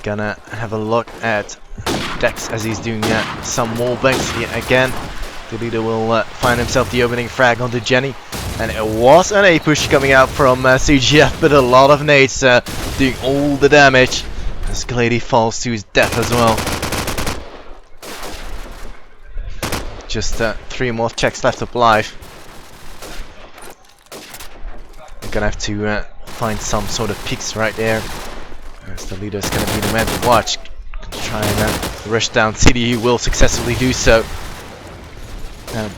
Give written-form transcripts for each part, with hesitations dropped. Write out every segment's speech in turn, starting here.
Gonna have a look at Dex as he's doing some wall banks again. The leader will find himself the opening frag onto Jenny. And it was an A push coming out from CGF, but a lot of nades doing all the damage. As Glady falls to his death as well. Just 3 more checks left up live. I'm gonna have to find some sort of peaks right there. As the leader is gonna be the man to watch. Try and rush down CD, he will successfully do so.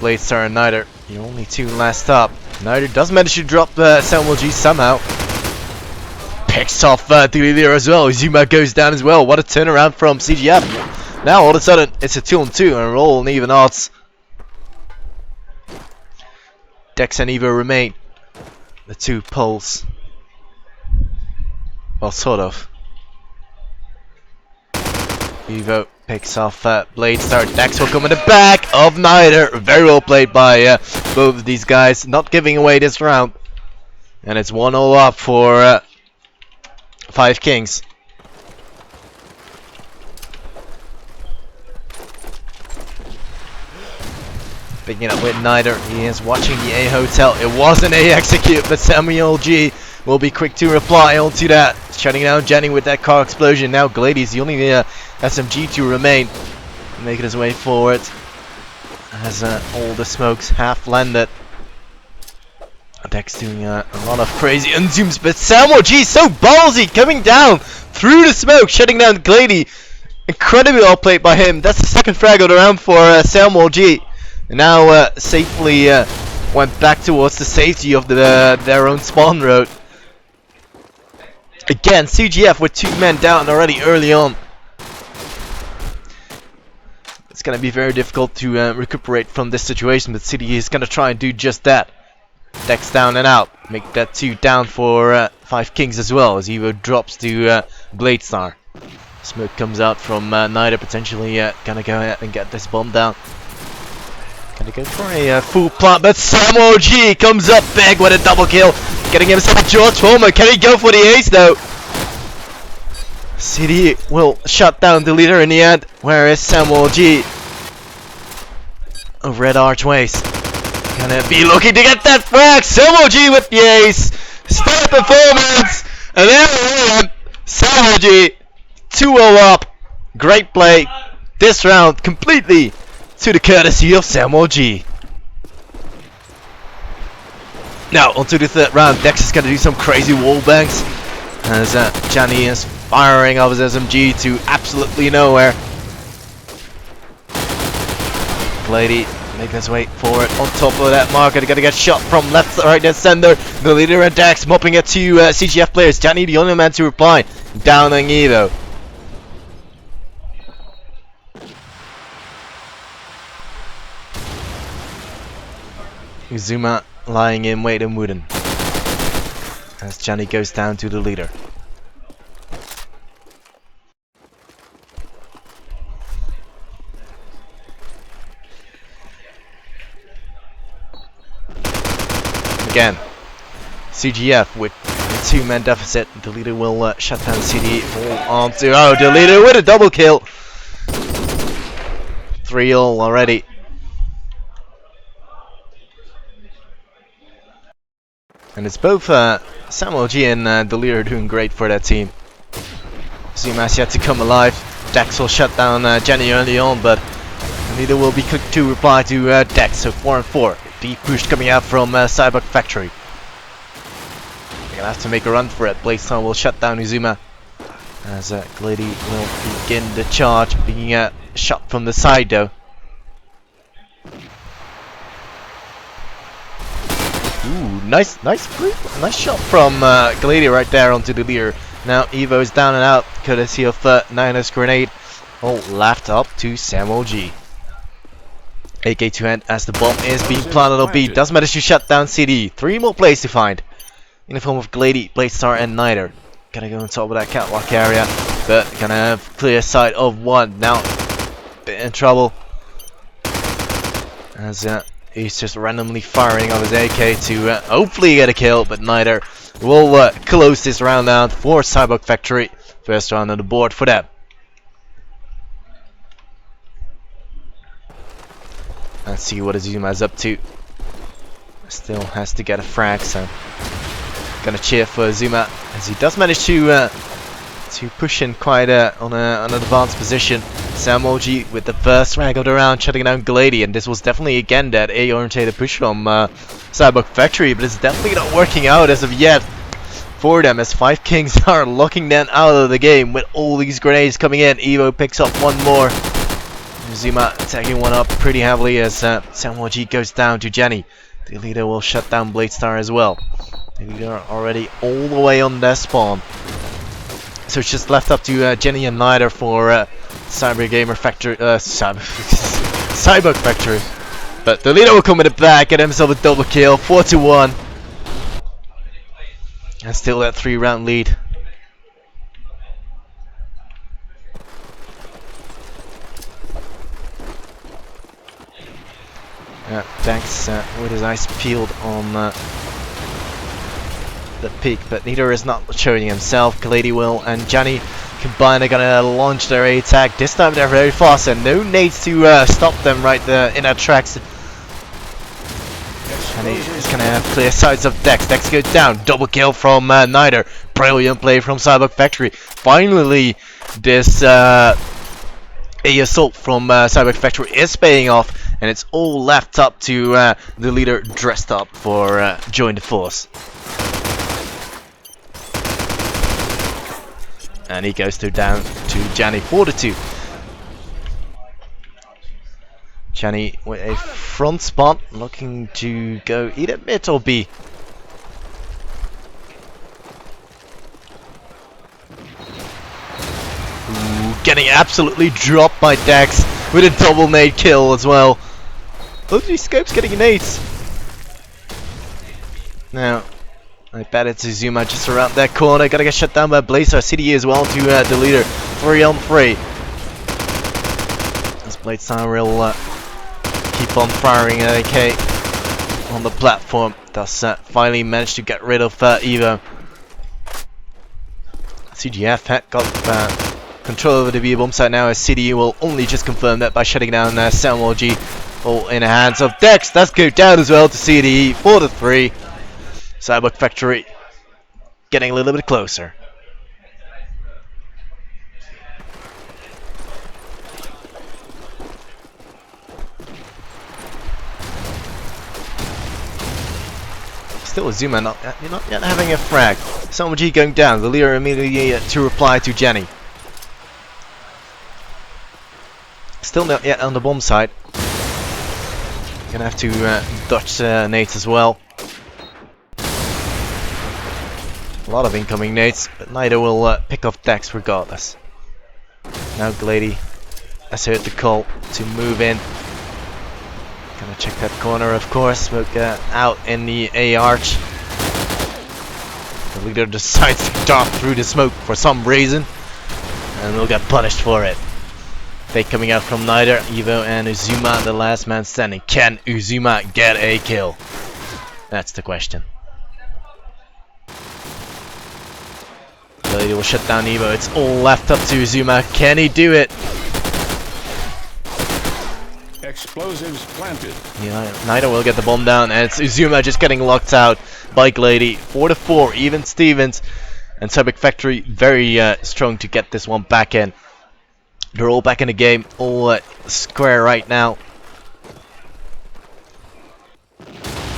Bladestar and Niter, the only 2 last up. Niter does manage to drop Samuel G somehow. Picks off the leader as well. Zuma goes down as well. What a turnaround from CGF. Now all of a sudden it's a 2-on-2 and we're all in even odds. Dex and Evo remain the 2 poles. Well, sort of. Evo picks off Bladestar. Dex will come in the back of Niter. Very well played by both of these guys. Not giving away this round. And it's 1-0 up for 5 Kings. Picking it up with Niter. He is watching the A hotel. It was an A execute, but Samuel G will be quick to reply onto that. Shutting down Jenny with that car explosion. Now Glady's the only SMG to remain. Making his way forward. As all the smokes have landed. Dex doing a lot of crazy unzooms, but Samuel G so ballsy coming down through the smoke, shutting down Glady. Incredibly well played by him. That's the 2nd frag of the round for Samuel G. And now safely went back towards the safety of their own spawn road. Again, CGF with 2 men down already early on. It's gonna be very difficult to recuperate from this situation, but City is gonna try and do just that. Dex down and out. Make that 2 down for 5 Kings as well, as Evo drops to Bladestar. Smoke comes out from Niter, potentially gonna go ahead and get this bomb down. Gonna go for a full plant, but Samuel G comes up big with a double kill. Getting himself a George Foreman. Can he go for the ace though? CD will shut down the leader in the end. Where is Samuel G? Over at Archways. Gonna be looking to get that frag. Samuel G with the ace. Stellar performance. And there we are. Samuel G 2-0 up. Great play. This round completely to the courtesy of Samuel G. Now onto the 3rd round. Dex is gonna do some crazy wall banks. As Johnny is firing off his SMG to absolutely nowhere. Glady making his way forward on top of that marker. They're gonna get shot from left, right, and center. The leader and Dex mopping it to CGF players. Johnny the only man to reply. Downing Evo. Uzuma lying in wait and wooden. As Johnny goes down to the leader. Again, CGF with a 2-man deficit. The leader will shut down CD. All onto the leader with a double kill. 3-0 already. And it's both Samuel G and the leader doing great for that team. Zuma's yet to come alive. Dex will shut down Jenny early on, but the leader will be quick to reply to Dex. So 4-4. Deep push coming out from Cyborg Factory. They're gonna have to make a run for it. Bladestar will shut down Uzuma. As Glady will begin the charge, being shot from the side though. Ooh, nice shot from Glady right there onto the leader. Now Evo is down and out, courtesy of Nina's grenade. All left up to Samuel G. AK to hand as the bomb is being planted on B. Does manage to shut down CD. 3 more plays to find. In the form of Glady, Bladestar and Niter. Gonna go on top of that catwalk area, but gonna have clear sight of 1. Now, bit in trouble. As he's just randomly firing off his AK to hopefully get a kill, but Niter will close this round out for Cyborg Factory. First round on the board for them. Let's see what Azuma's up to. Still has to get a frag, so gonna cheer for Azuma as he does manage to push in quite on an advanced position. Samoji with the first frag of the round, shutting down Glady, and this was definitely again that A-orientated push from Cyborg Factory, but it's definitely not working out as of yet for them, as 5 Kings are locking them out of the game with all these grenades coming in. Evo picks up one more. Azuma tagging one up pretty heavily as Samoji goes down to Jenny. The leader will shut down Bladestar as well. The leader already all the way on their spawn. So it's just left up to Jenny and Nider for Cyborg Gamer Factory, Cyborg Factory. But the leader will come with it back, get himself a double kill, 4-1. And still that 3-round lead. Thanks with his eyes peeled on the peak, but neither is not showing himself. Glady will and Johnny combined are gonna launch their A attack. This time they're very fast and no nades to stop them right in their tracks. And he's gonna have clear sides of Dex. Dex goes down. Double kill from Nider. Brilliant play from Cyborg Factory. Finally, this A assault from Cyborg Factory is paying off. And it's all left up to the leader dressed up for join the force. And he goes down to Janny 4-2. Janny with a front spot, looking to go either mid or B. Ooh, getting absolutely dropped by Dex with a double nade kill as well. Both of these scopes getting nades. Now, I bet it's Azuma just around that corner. Gotta get shut down by Blazer. CDE as well to the leader. 3-on-3. As Bladestar will keep on firing an AK on the platform. Thus finally managed to get rid of Evo. CGF had got control over the B bomb site now, as CDE will only just confirm that by shutting down Samuel-G. All in the hands of Dex. That's go down as well to CDE 4-3. Cyborg Factory getting a little bit closer. Still Azuma not yet having a frag. Samuel-G going down. The leader immediately to reply to Jenny. Still not yet on the bomb side. Gonna have to dodge nades as well. A lot of incoming nades, but neither will pick off Dex regardless. Now Glady has heard the call to move in. Gonna check that corner, of course. Smoke out in the A arch. The leader decides to dart through the smoke for some reason, and will get punished for it. Fake coming out from Nider, Evo and Uzuma, the last man standing. Can Uzuma get a kill? That's the question. Glady will shut down Evo. It's all left up to Uzuma. Can he do it? Explosives planted. Yeah, Nider will get the bomb down, and it's Uzuma just getting locked out by Glady. 4-4, even Stevens and Cyborg Factory very strong to get this one back in. They're all back in the game, all square right now.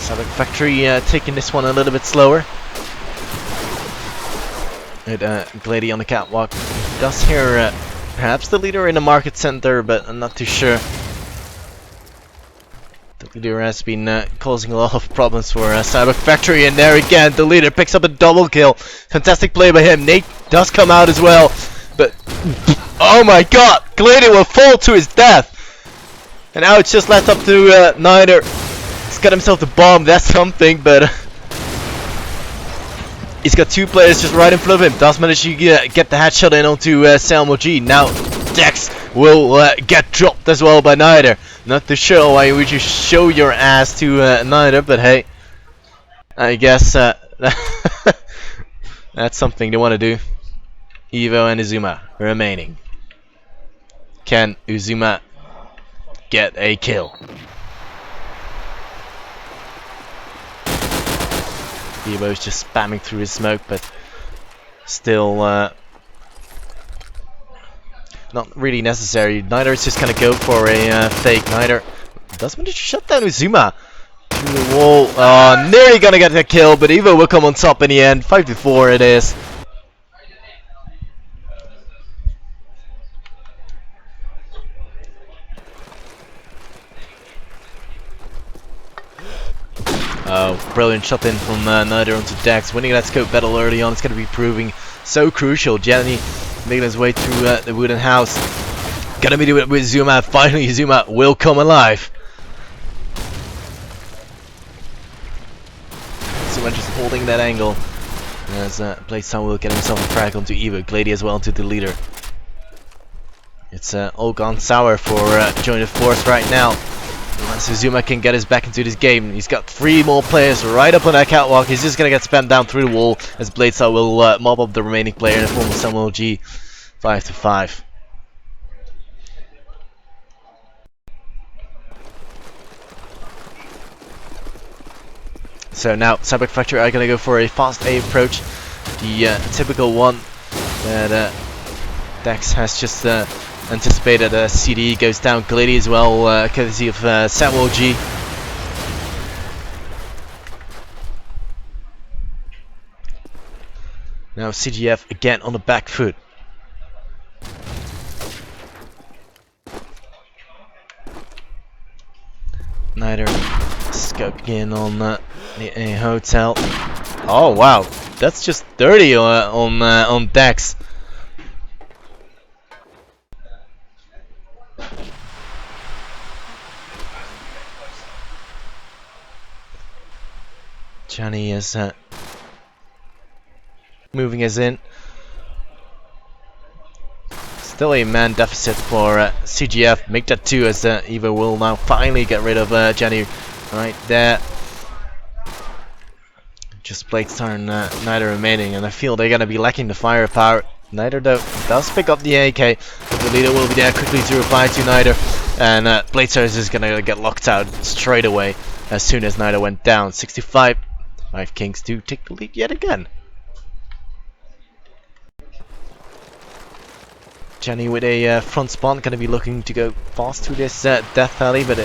Cyborg Factory taking this one a little bit slower. With Glady on the catwalk. Does hear perhaps the leader in the market center, but I'm not too sure. The leader has been causing a lot of problems for Cyborg Factory, and there again, the leader picks up a double kill. Fantastic play by him. Nate does come out as well, but oh my god, Glady will fall to his death. And now it's just left up to Nider. He's got himself the bomb, that's something, but he's got two players just right in front of him. Does manage to get the headshot in onto Samuel-G. Now Dex will get dropped as well by Nider. Not too sure why would you show your ass to Nider, but hey, I guess that's something they want to do. Evo and Uzuma remaining. Can Uzuma get a kill? Evo's just spamming through his smoke, but still not really necessary. Neither is just gonna go for a fake. Neither does manage to shut down Uzuma through the wall. Nearly gonna get a kill, but Evo will come on top in the end. 5-4 it is. Oh, brilliant shot in from Neither onto Dex. Winning that scope battle early on is going to be proving so crucial. Jenny making his way through the wooden house. Gonna be doing it with Zuma. Finally, Zuma will come alive. Zuma just holding that angle. As Bladestone will get himself a frag onto Evo. Glady as well onto the leader. It's all gone sour for Join the Force right now. Unless Uzuma can get us back into this game. He's got 3 more players right up on that catwalk. He's just gonna get spammed down through the wall as Bladestone will mob up the remaining player in the form of Samuel G. 5-5. So now Cyborg Factory are gonna go for a fast A approach. The typical one that Dex has just anticipated. CD goes down. Glady as well, courtesy of Samuel G. Now CGF again on the back foot. Neither scoping in on a hotel. Oh wow, that's just dirty on Dex. Johnny is moving us in. Still a man deficit for CGF. Make that 2 as Evo will now finally get rid of Johnny right there. Just Blake's turn, Neither remaining, and I feel they're gonna be lacking the firepower. Neither though does pick up the AK, but the leader will be there quickly to reply to Neither, and Bladestone is gonna get locked out straight away as soon as Neither went down. 65. 5 Kings to take the lead yet again. Jenny with a front spawn, gonna be looking to go fast through this death alley, but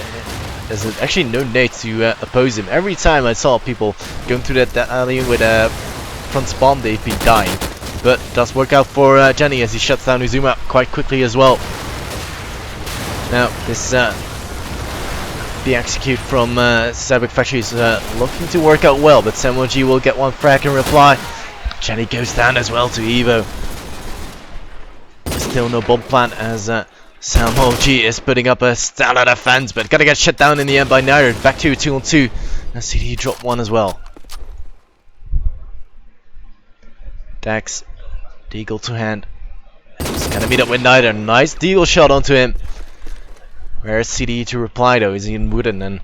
there's actually no nade to oppose him. Every time I saw people going through that death alley with a front spawn, they've been dying. But it does work out for Jenny as he shuts down Uzuma quite quickly as well. Now this the execute from Cyborg Factory is looking to work out well, but Samuel G will get 1 frag in reply. Jenny goes down as well to Evo. Still no bomb plant as Samuel G is putting up a stellar defense, but gonna get shut down in the end by Neither. Back to 2-on-2. And CD dropped 1 as well. Dex, Deagle to hand. He's gonna meet up with Neither. Nice Deagle shot onto him. Where's CD to reply though? Is he in wooden? And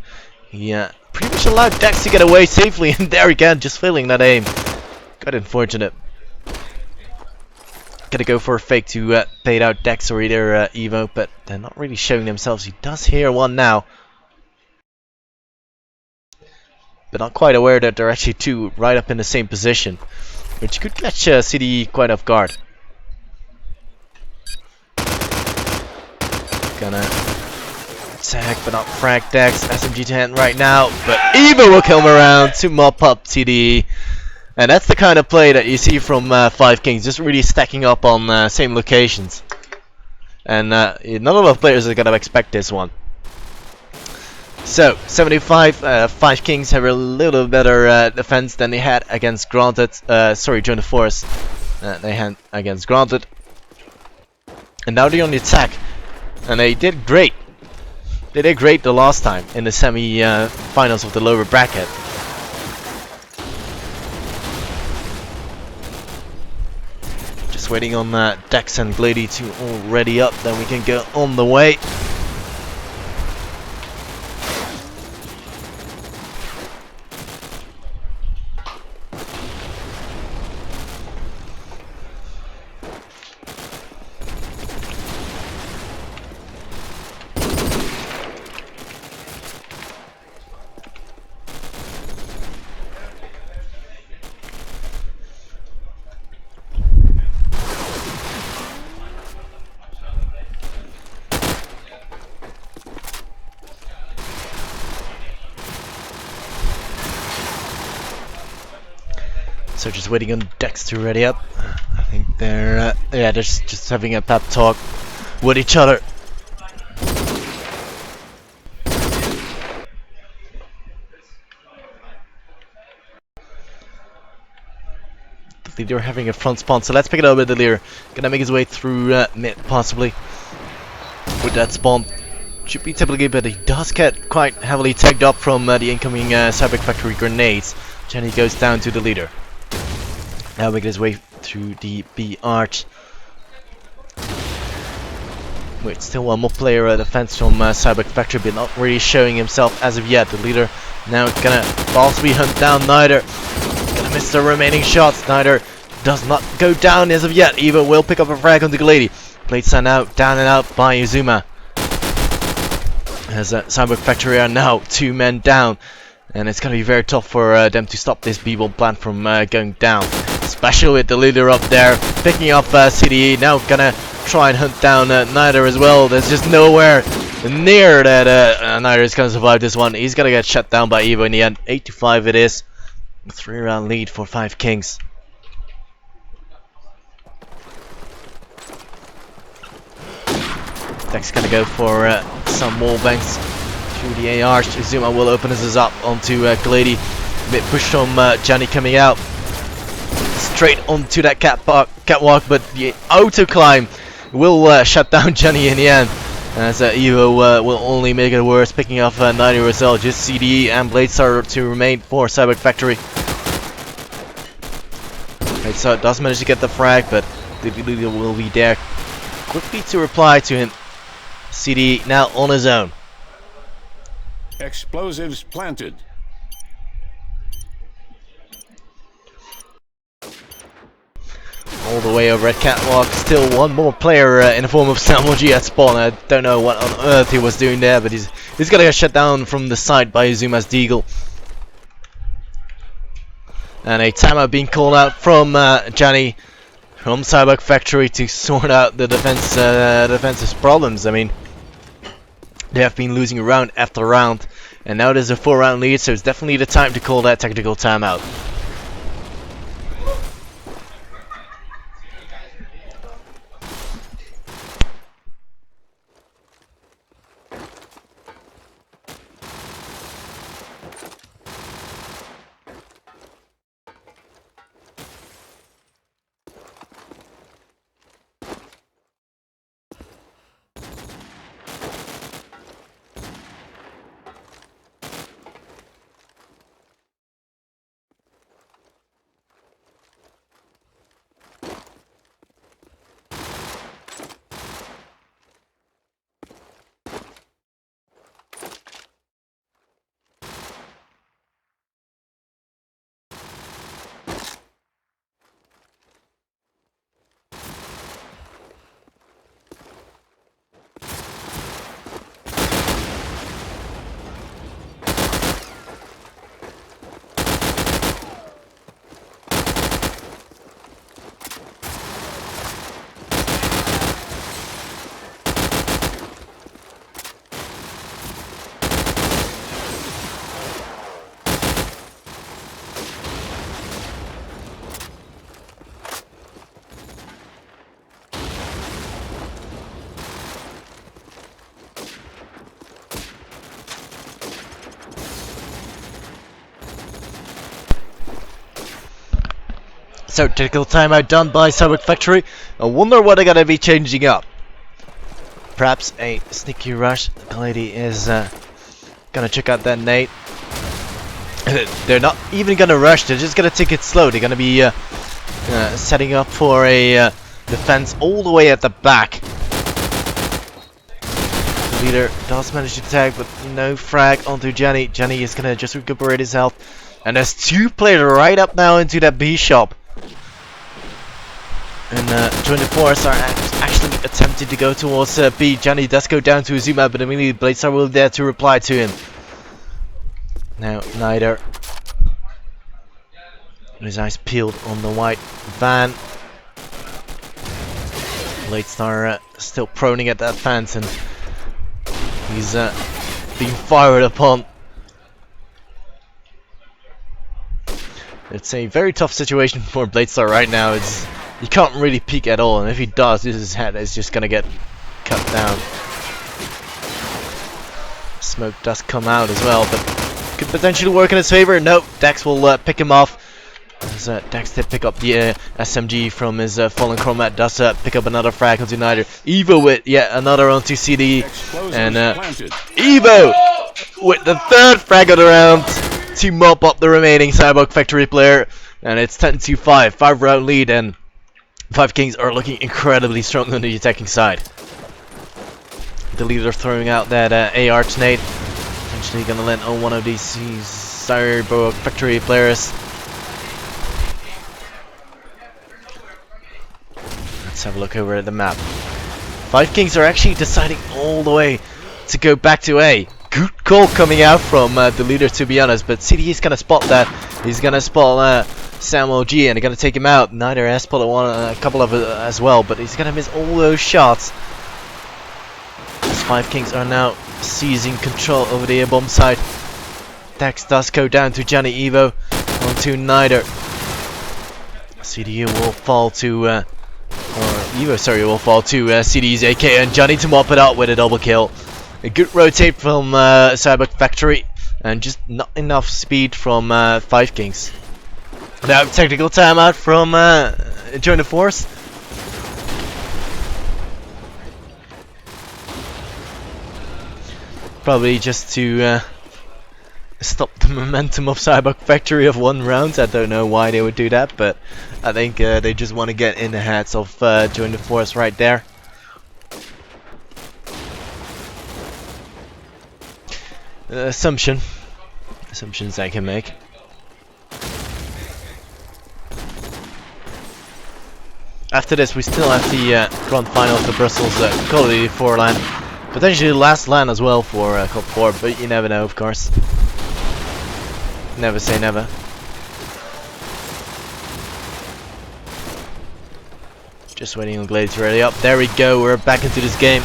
he pretty much allowed Dex to get away safely, and there again, just failing that aim. Quite unfortunate. Gonna go for a fake to bait out Dex or either Evo, but they're not really showing themselves. He does hear 1 now, but not quite aware that they're actually 2 right up in the same position, which could catch CD quite off guard. Gonna attack but not frag Dex. SMG to hand right now, but Evo will come around to mop up CD. And that's the kind of play that you see from 5 Kings, just really stacking up on same locations. And not a lot of players are gonna expect this one. So 75, 5 Kings have a little better defense than they had against Granted. Sorry, Join the Force. They had against Granted. And now they're on the attack, and they did great. They did great the last time in the semi-finals of the lower bracket. Just waiting on Dex and Glady to all ready up, then we can go on the way. So just waiting on decks to ready up. I think they're yeah, they're just having a pep talk with each other. The leader having a front spawn, so let's pick it up with the leader. Gonna make his way through mid possibly with that spawn. Should be typically good, but he does get quite heavily tagged up from the incoming Cyborg factory grenades. Jenny goes down to the leader. Now making his way through the B arch. Wait, still one more player defense from Cyborg factory, but not really showing himself as of yet. The leader now gonna possibly hunt down Neither. Gonna miss the remaining shots. Neither does not go down as of yet. Evo will pick up a frag on the Glady. Blade sent out, down and out by Izuma. As Cyborg factory are now 2 men down. And it's going to be very tough for them to stop this B-bomb plant from going down. Especially with the leader up there picking up CDE. Now gonna try and hunt down Neither as well. There's just nowhere near that Neither is going to survive this one. He's going to get shut down by Evo in the end. 8-5 it is. 3-round lead for 5 Kings. Deck's going to go for some wall banks through the AR. Izuma will open this up onto Glady. Bit push from Johnny coming out. Straight onto that catwalk, but the auto climb will shut down Johnny in the end. As Evo will only make it worse, picking off 90 Roselle. Just CDE and Bladestar to remain for Cyborg Factory. Bladestar does manage to get the frag, but the leader will be there quickly to reply to him. CDE now on his own. Explosives planted. All the way over at catwalk, still one more player in the form of Cyborg at spawn. I don't know what on earth he was doing there, but he's gonna get shut down from the side by Izuma's Deagle. And a timeout being called out from Johnny from Cyborg Factory to sort out the defense's problems. I mean, they have been losing round after round, and now there's a 4-round lead, so it's definitely the time to call that tactical timeout. So, tactical timeout done by Cyborg Factory. I wonder what they're gonna be changing up. Perhaps a sneaky rush. The lady is gonna check out that nade. They're not even gonna rush, they're just gonna take it slow. They're gonna be setting up for a defense all the way at the back. The leader does manage to tag, but no frag onto Jenny. Jenny is gonna just recuperate his health. And there's 2 players right up now into that B shop. And 24s are actually attempting to go towards B. Johnny does go down to Izuma, but immediately Bladestar will there to reply to him. Now, Neither. His eyes peeled on the white van. Bladestar still proning at that fence, and he's being fired upon. It's a very tough situation for Bladestar right now. He can't really peek at all, and if he does, his head is just gonna get cut down. Smoke does come out as well, but could potentially work in his favor. Nope, Dex will pick him off. As Dex did pick up the SMG from his fallen Chromat, does pick up another frag onto Nider. Evo with yet another onto CD, and Evo with the third frag of the round to mop up the remaining Cyborg Factory player, and it's 10-5, 5-round lead, and 5 Kings are looking incredibly strong on the attacking side. The leader throwing out that AR nade, potentially gonna land on one of these Cyborg Factory players. Let's have a look over at the map. 5 Kings are actually deciding all the way to go back to A. Good call coming out from the leader, to be honest, but CD is gonna spot that. He's gonna spot Samuel G, and they're gonna take him out. Neither has spotted a couple of as well, but he's gonna miss all those shots. These 5 Kings are now seizing control over the bomb site. Dex does go down to Johnny Evo onto Neither. CDU will fall to or Evo, sorry, will fall to CD's AK, and Johnny to mop it up with a double kill. A good rotate from Cyborg Factory, and just not enough speed from 5 Kings. Now technical timeout from Join the Force. Probably just to stop the momentum of Cyborg Factory of 1 round. I don't know why they would do that, but I think they just want to get in the heads of Join the Force right there. Assumptions I can make. After this, we still have the grand final of the Brussels Quality 4 LAN. Potentially the last LAN as well for Cup 4, but you never know, of course. Never say never. Just waiting on Glade to ready up. There we go, we're back into this game.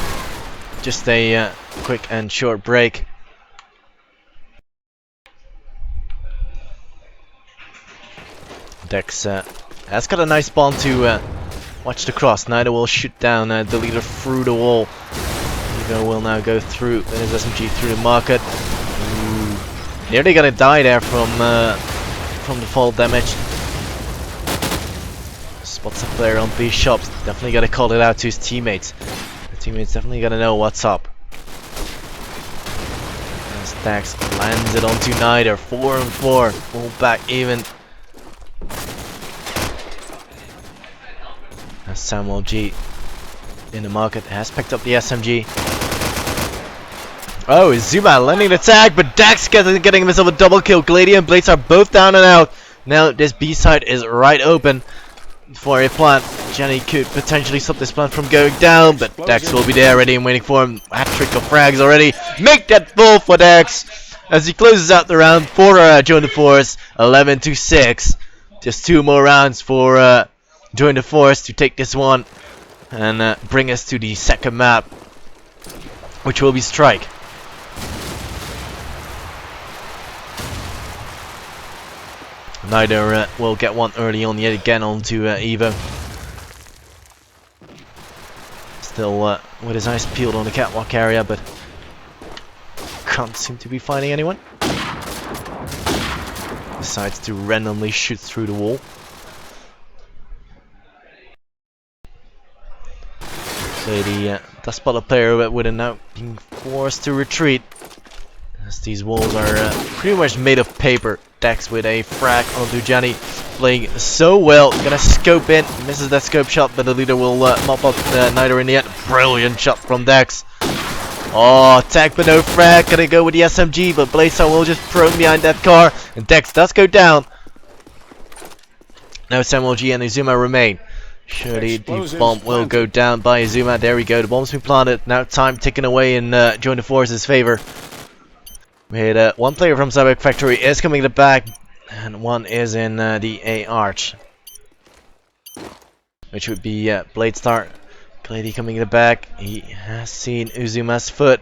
Just a quick and short break. Dex has got a nice spawn to watch the cross. Neither will shoot down the leader through the wall. Evo will now go through with his SMG through the market. Ooh. Nearly gonna die there from the fall damage. Spots a player on B shops. Definitely gotta call it out to his teammates. The teammates definitely gotta know what's up. As Dex lands it onto Neither. 4 and 4. Full back even. As Samuel G in the market has picked up the SMG. Oh, Zuma landing the tag, but Dex getting himself a double kill. Glady and Blades are both down and out. Now this B side is right open for a plant. Jenny could potentially stop this plant from going down, but Dex will be there ready and waiting for him. Hat-trick of frags already. Make that full for Dex as he closes out the round for Join the Force. 11-6. Just 2 more rounds for Join the Force to take this one and bring us to the second map, which will be Strike. Neither will get one early on yet again onto Evo. Still with his eyes peeled on the catwalk area, but can't seem to be finding anyone. Decides to randomly shoot through the wall. So the does spot a player with a now being forced to retreat, as these walls are pretty much made of paper. Dex with a frag onto Johnny, playing so well. Gonna scope in, misses that scope shot, but the leader will mop up Neither in the end. Brilliant shot from Dex. Oh, tag but no frag. Gonna go with the SMG, but Bladestar will just prone behind that car, and Dex does go down. Now Samuel G and Izuma remain. Surely the bomb will go down by Izuma. There we go. The bomb's been planted. Now time ticking away in Join the Force's favor. We had one player from Cyborg Factory is coming to the back, and one is in the A arch, which would be Bladestar. Glady coming to the back. He has seen Uzuma's foot.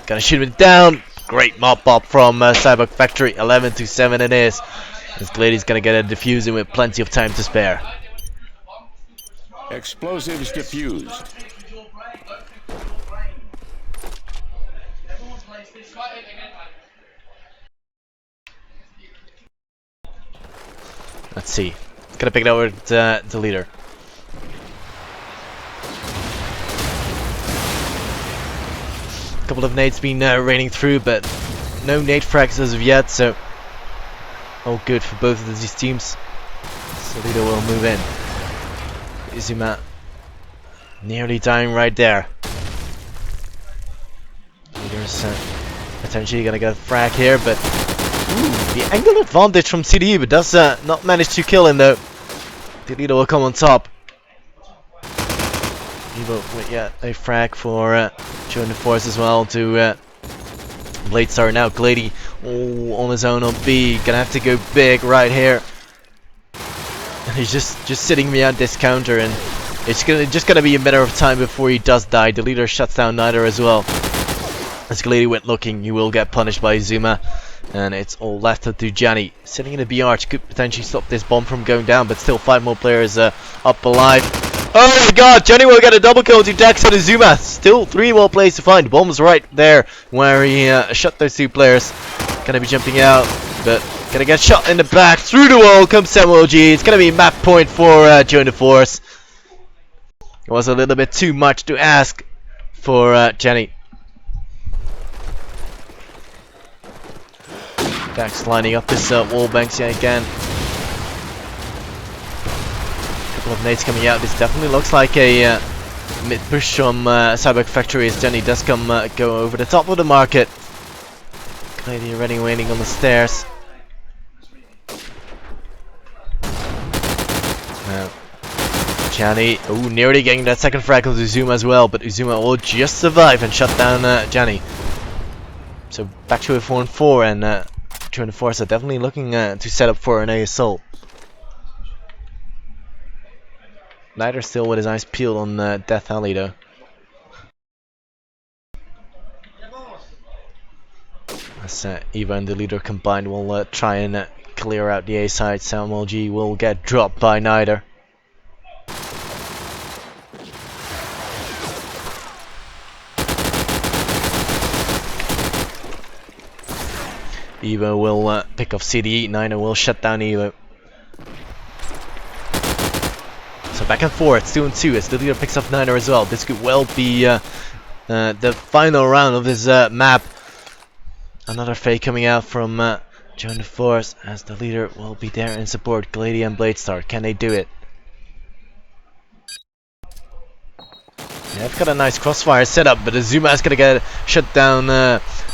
Gonna shoot him down. Great mop up from Cyborg Factory. 11-7 it is. This Glady's gonna get a diffusing with plenty of time to spare. Explosives diffused. Let's see. Gonna pick it over the leader. A couple of nades been raining through, but no nade frags as of yet, so all good for both of these teams. So leader will move in. Izuma nearly dying right there. Leader's potentially gonna get a frag here, but the angle advantage from CDE, but does not manage to kill him though. The leader will come on top. Evo with a frag for join the force as well to Bladestar. Now Glady on his own on B, gonna have to go big right here. And he's just sitting behind this counter, and it's just gonna be a matter of time before he does die. The leader shuts down Niter as well. As Glady went looking, he will get punished by Izuma. And it's all left up to Gianni. Sitting in the B arch could potentially stop this bomb from going down, but still 5 more players up alive. Oh my god, Gianni will get a double kill to Dex on Izuma. Still 3 more players to find. Bomb's right there where he shot those 2 players. Gonna be jumping out, but gonna get shot in the back. Through the wall comes Samuel G. It's gonna be map point for Join the Force. It was a little bit too much to ask for Gianni. Dax lining up his wall banks yet again. Couple of nades coming out. This definitely looks like a mid push from Cyborg Factory as Jenny does come go over the top of the market. Glady already waiting on the stairs. Gianni, nearly getting that second frag of Uzuma as well, but Uzuma will just survive and shut down Gianni. So back to a 4-4, and Join the Force are definitely looking to set up for an assault. Niter still with his eyes peeled on Death Alley though. As Eva and the leader combined will try and clear out the A side. Samuel G will get dropped by Niter. Evo will pick off CDE, Niner will shut down Evo. So back and forth, 2 and 2 as the leader picks off Niner as well. This could well be the final round of this map. Another fake coming out from Join the Force as the leader will be there in support. Glady and Bladestar, can they do it? Yeah, they've got a nice crossfire setup, but Izuma is gonna get shut down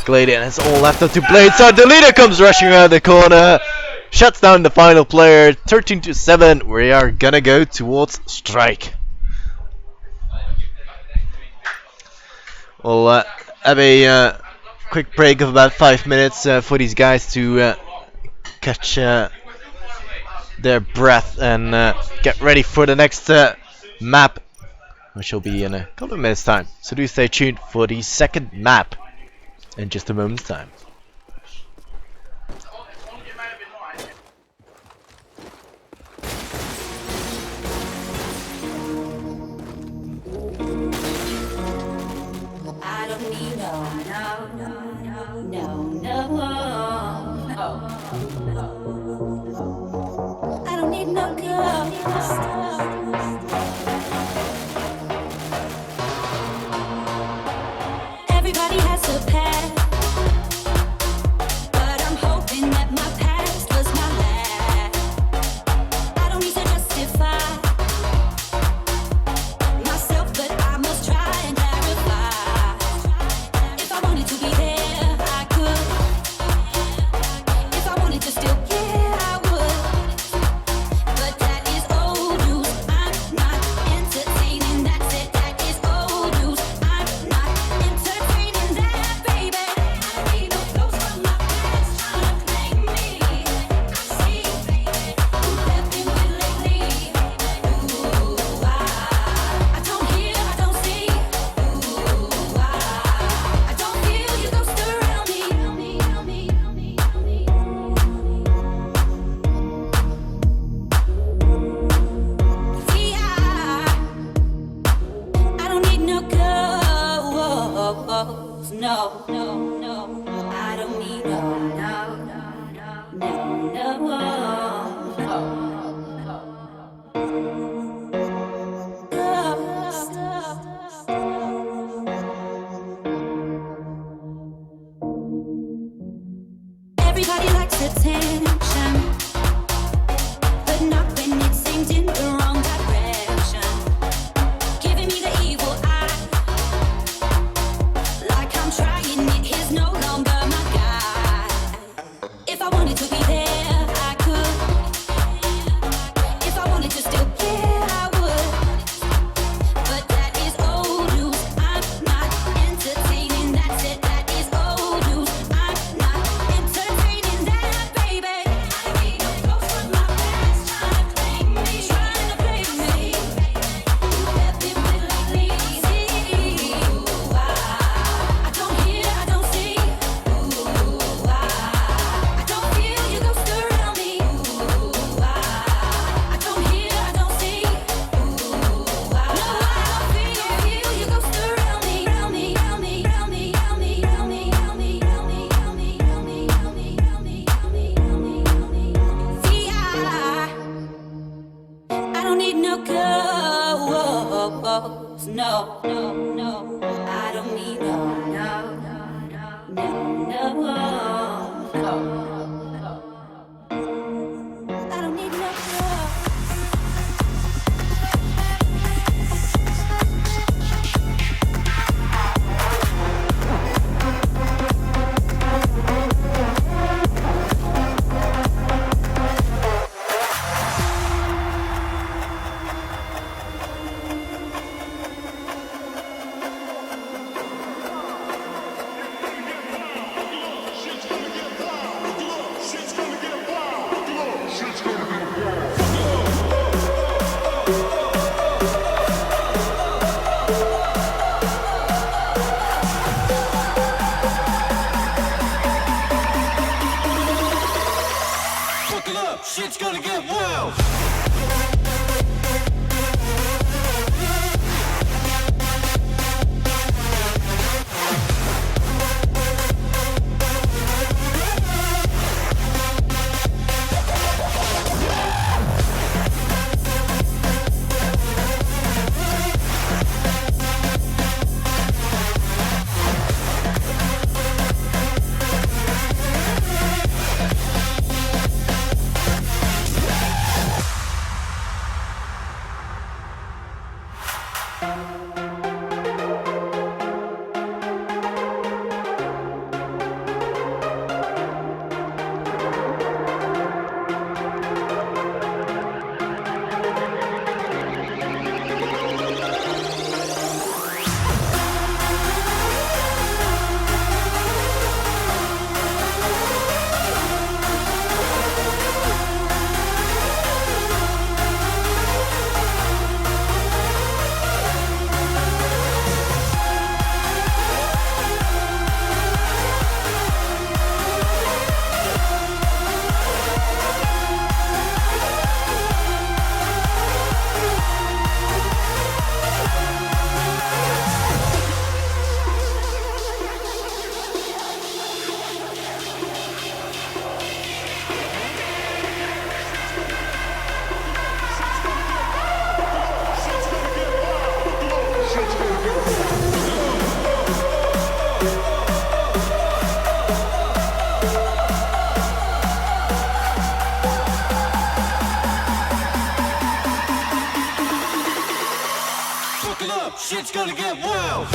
Glady, and it's all left up to Bladestar. The leader comes rushing around the corner, shuts down the final player. 13-7. We are gonna go towards strike. We'll have a quick break of about 5 minutes for these guys to catch their breath and get ready for the next map, which will be in a couple of minutes time. So do stay tuned for the second map in just a moment's time. I don't need I don't need no ghost. Everybody has a past, but I'm hoping that my past was my last. I don't need to justify myself, but I must try and clarify. If I wanted to be there, I could. If I wanted to still care, I would. But that is old news. I'm not entertaining. That's it. That is old news. I'm not entertaining that, baby. no, no, no. I don't need no, no, no, no, no, no. Everybody likes attention, but not when it's aimed in the wrong direction. Giving me the evil eye, like I'm trying it. He's no longer my guy. If I wanted to be there, I could. If I wanted to still care, I would. But that is old news. I'm not entertaining. That's it. That is old news. I'm not entertaining that, baby. I need no clothes from my past, trying to play me, trying to play me. You have been really lazy. Ooh, I don't hear, I don't see. Ooh, I don't feel you ghost around me. Ooh, I don't hear, I don't see. Ooh, no, I don't feel you ghost around me, around me, around me, around me, around me, around me, around me, around me, around me, around me, around me, around me, around me, around me, around me. See, I don't need no ghosts, no, no, no. I don't need no, no, no, no, no. I don't need no ghosts. Buckle up, shit's gonna get wild. Buckle up, shit's gonna get wild.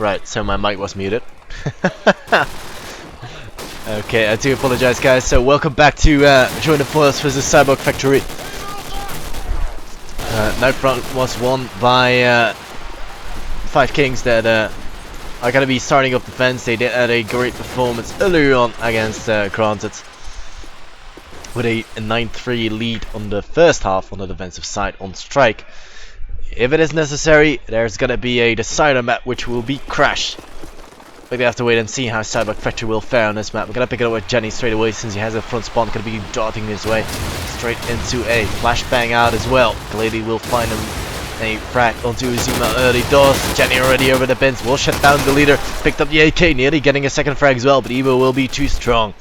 Right, so my mic was muted. Okay, I do apologize, guys. So welcome back to Join the Force vs Cyborg Factory. Nightfront was won by 5 Kings that are gonna be starting up defense. They did had a great performance earlier on against Granted, with a 9-3 lead on the first half on the defensive side on strike. If it is necessary, there's gonna be a decider map which will be Crash. But we have to wait and see how Cyborg Factory will fare on this map. We're gonna pick it up with Jenny straight away since he has a front spawn. Gonna be darting his way straight into a flashbang out as well. Lady will find him a frag onto Uzuma early doors. Jenny already over the pins. Will shut down the leader. Picked up the AK, nearly getting a second frag as well, but Evo will be too strong.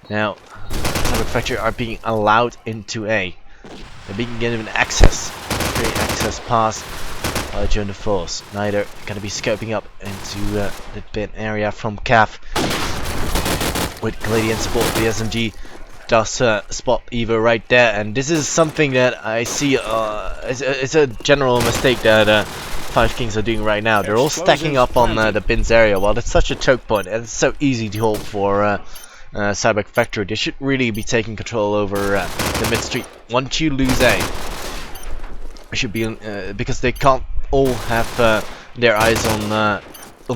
Now, Cyborg Factory are being allowed into A. They're being given access. Free access pass. Join the Force. Neither gonna be scoping up into the pin area from Cav. With Gladian support, the SMG does spot Evo right there, and this is something that I see it's a general mistake that 5 Kings are doing right now. They're all stacking up on the pins area. While it's such a choke point and it's so easy to hold for Cyborg Factory, they should really be taking control over the mid street. Once you lose A, it should be because they can't all have their eyes on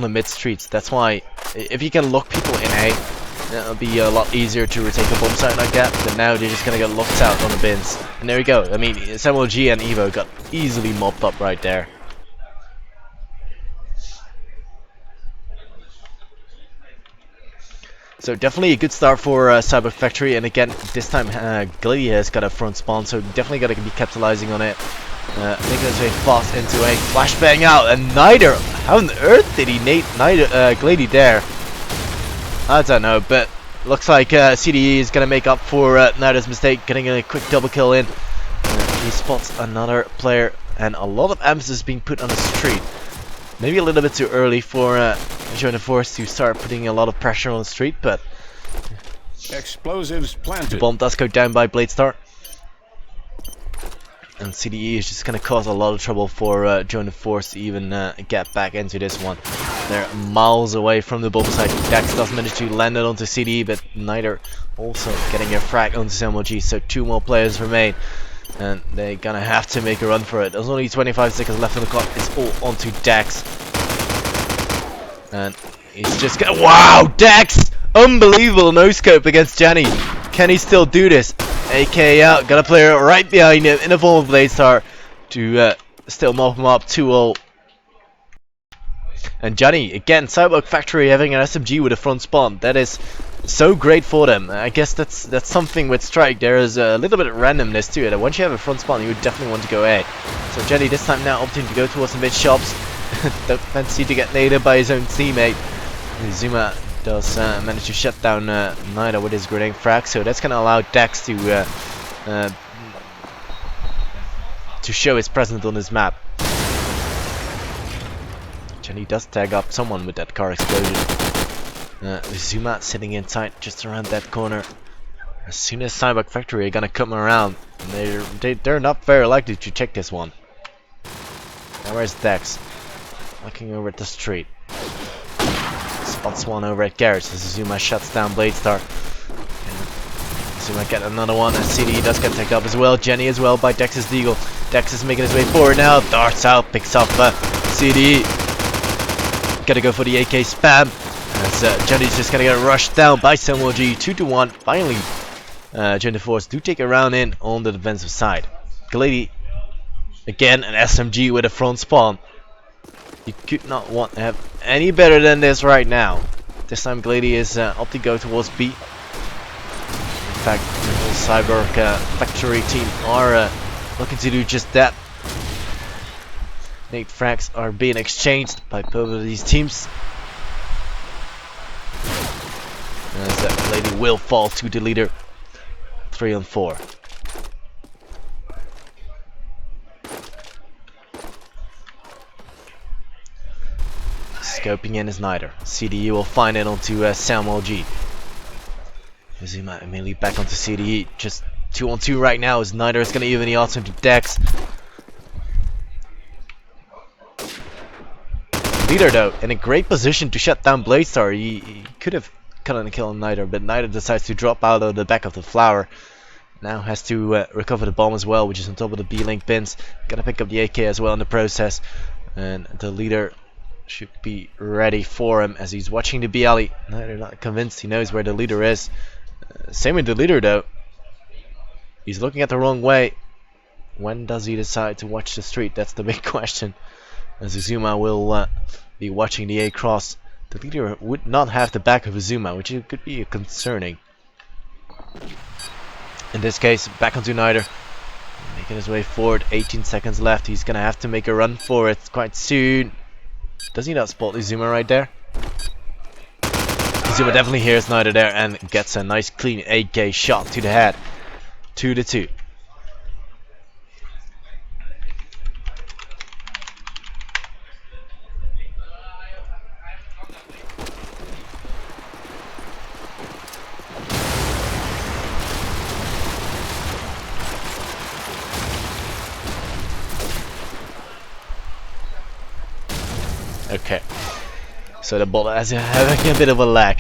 the mid streets. That's why if you can lock people in A, it'll be a lot easier to retake a bomb site like that. But now they're just gonna get locked out on the bins. And there we go. I mean, Samuel G and Evo got easily mopped up right there. So definitely a good start for Cyborg Factory, and again this time Glady has got a front spawn, so definitely got to be capitalizing on it. Making his way fast into a flashbang out, and Neither, how on earth did he nade Glady there? I don't know, but looks like CDE is gonna make up for Neither's mistake, getting a quick double kill in. He spots another player, and a lot of emphasis being put on the street. Maybe a little bit too early for Join the Force to start putting a lot of pressure on the street, but explosives planted. The bomb does go down by Bladestar. And CDE is just going to cause a lot of trouble for Join the Force to even get back into this one. They're miles away from the bomb site. Dax does manage to land it onto CDE, but Neither also getting a frag onto SMG, so 2 more players remain. And they're gonna have to make a run for it. There's only 25 seconds left on the clock. It's all onto Dax. And he's just gonna... Wow! Dax! Unbelievable no-scope against Jenny. Can he still do this? AK out. Got a player right behind him in the form of Bladestar to still mop him up 2-0. And Jenny, again, Cyborg Factory having an SMG with a front spawn. That is so great for them. I guess that's something with Strike. There is a little bit of randomness to it. And once you have a front spawn, you would definitely want to go A. So Jenny this time now opting to go towards the mid shops. Don't fancy to get naded by his own teammate. Zuma does manage to shut down Neither with his grenade frag. So that's gonna allow Dax to show his presence on this map. Jenny does tag up someone with that car explosion. Zuma sitting inside just around that corner. As soon as Cyborg Factory are gonna come around, they're not very likely to check this one. Now where's Dex? Looking over at the street. Spots one over at Garage as Zuma shuts down Bladestar. Zuma get another one, and CD does get tagged up as well. Jenny as well by Dex's Deagle. Dex is making his way forward now. Darts out, picks up CD. Gotta go for the AK spam. As Jenny's just gonna get rushed down by Samuel G. 2-1. Finally, Join the Force do take a round in on the defensive side. Glady, again, an SMG with a front spawn. You could not want to have any better than this right now. This time Glady is opting to go towards B. In fact, the whole Cyborg Factory team are looking to do just that. Nade frags are being exchanged by both of these teams. As that Lady will fall to the leader. 3-4. Scoping in is Neither. CDE will find it onto Samuel G. Zuma immediately back onto CDE. Just 2-on-2 right now as Neither is going to even the odds into Dex. leader though in a great position to shut down Bladestar. He could have couldn't kill Niter, but Niter decides to drop out of the back of the flower. Now has to recover the bomb as well, which is on top of the B-Link pins. Gotta pick up the AK as well in the process. And the leader should be ready for him as he's watching the B-Alley. Niter not convinced he knows where the leader is. Same with the leader though. He's looking at the wrong way. When does he decide to watch the street? That's the big question. As Uzuma will be watching the A-cross. The leader would not have the back of Uzuma, which could be concerning. In this case, back onto Niter. Making his way forward. 18 seconds left. He's going to have to make a run for it quite soon. Does he not spot Uzuma right there? Uzuma definitely hears Niter there and gets a nice clean AK shot to the head. 2-2. Okay, so the ball is having a bit of a lag.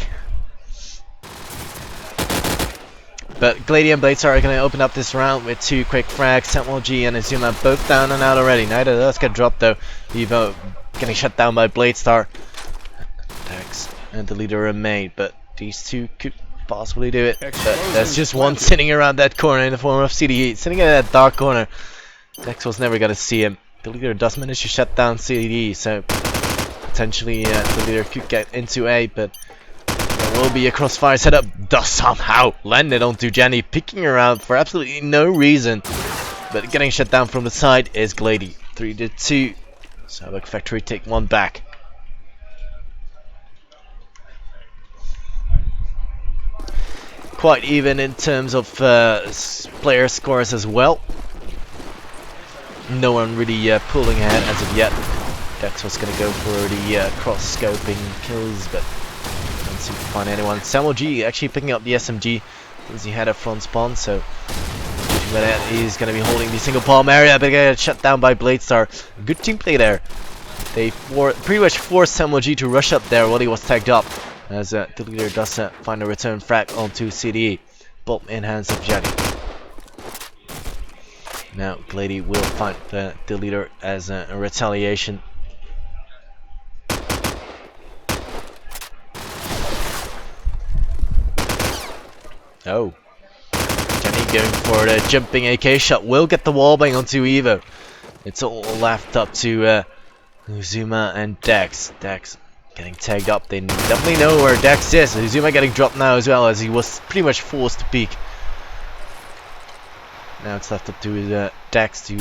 But Glady and Bladestar are going to open up this round with 2 quick frags. Samuel G and Azuma both down and out already. Neither does get dropped though. Evo getting shut down by Bladestar. Dex and the leader remain, but these two could possibly do it. But there's just one sitting around that corner in the form of CDE. Sitting in that dark corner. Dex was never going to see him. The leader does manage to shut down CDE, so potentially the leader could get into A, but there will be a crossfire setup. Does somehow land it onto Jenny, picking her out for absolutely no reason. But getting shut down from the side is Glady. 3-2. Cyborg Factory take one back. Quite even in terms of player scores as well. No one really pulling ahead as of yet. Dex was going to go for the cross-scoping kills, but don't seem to find anyone. Samuel G actually picking up the SMG as he had a front spawn, so he's going to be holding the single palm area, but get shut down by Bladestar. Good team play there. They pretty much forced Samuel G to rush up there while he was tagged up, as the leader does find a return frag onto CDE. Bomb in hands of Jenny. Now Glady will find the leader as a retaliation. Oh, Jenny going for the jumping AK shot will get the wallbang onto Evo. It's all left up to Uzuma and Dex. Dex getting tagged up. They definitely know where Dex is. Uzuma getting dropped now as well, as he was pretty much forced to peek. Now it's left up to Dex to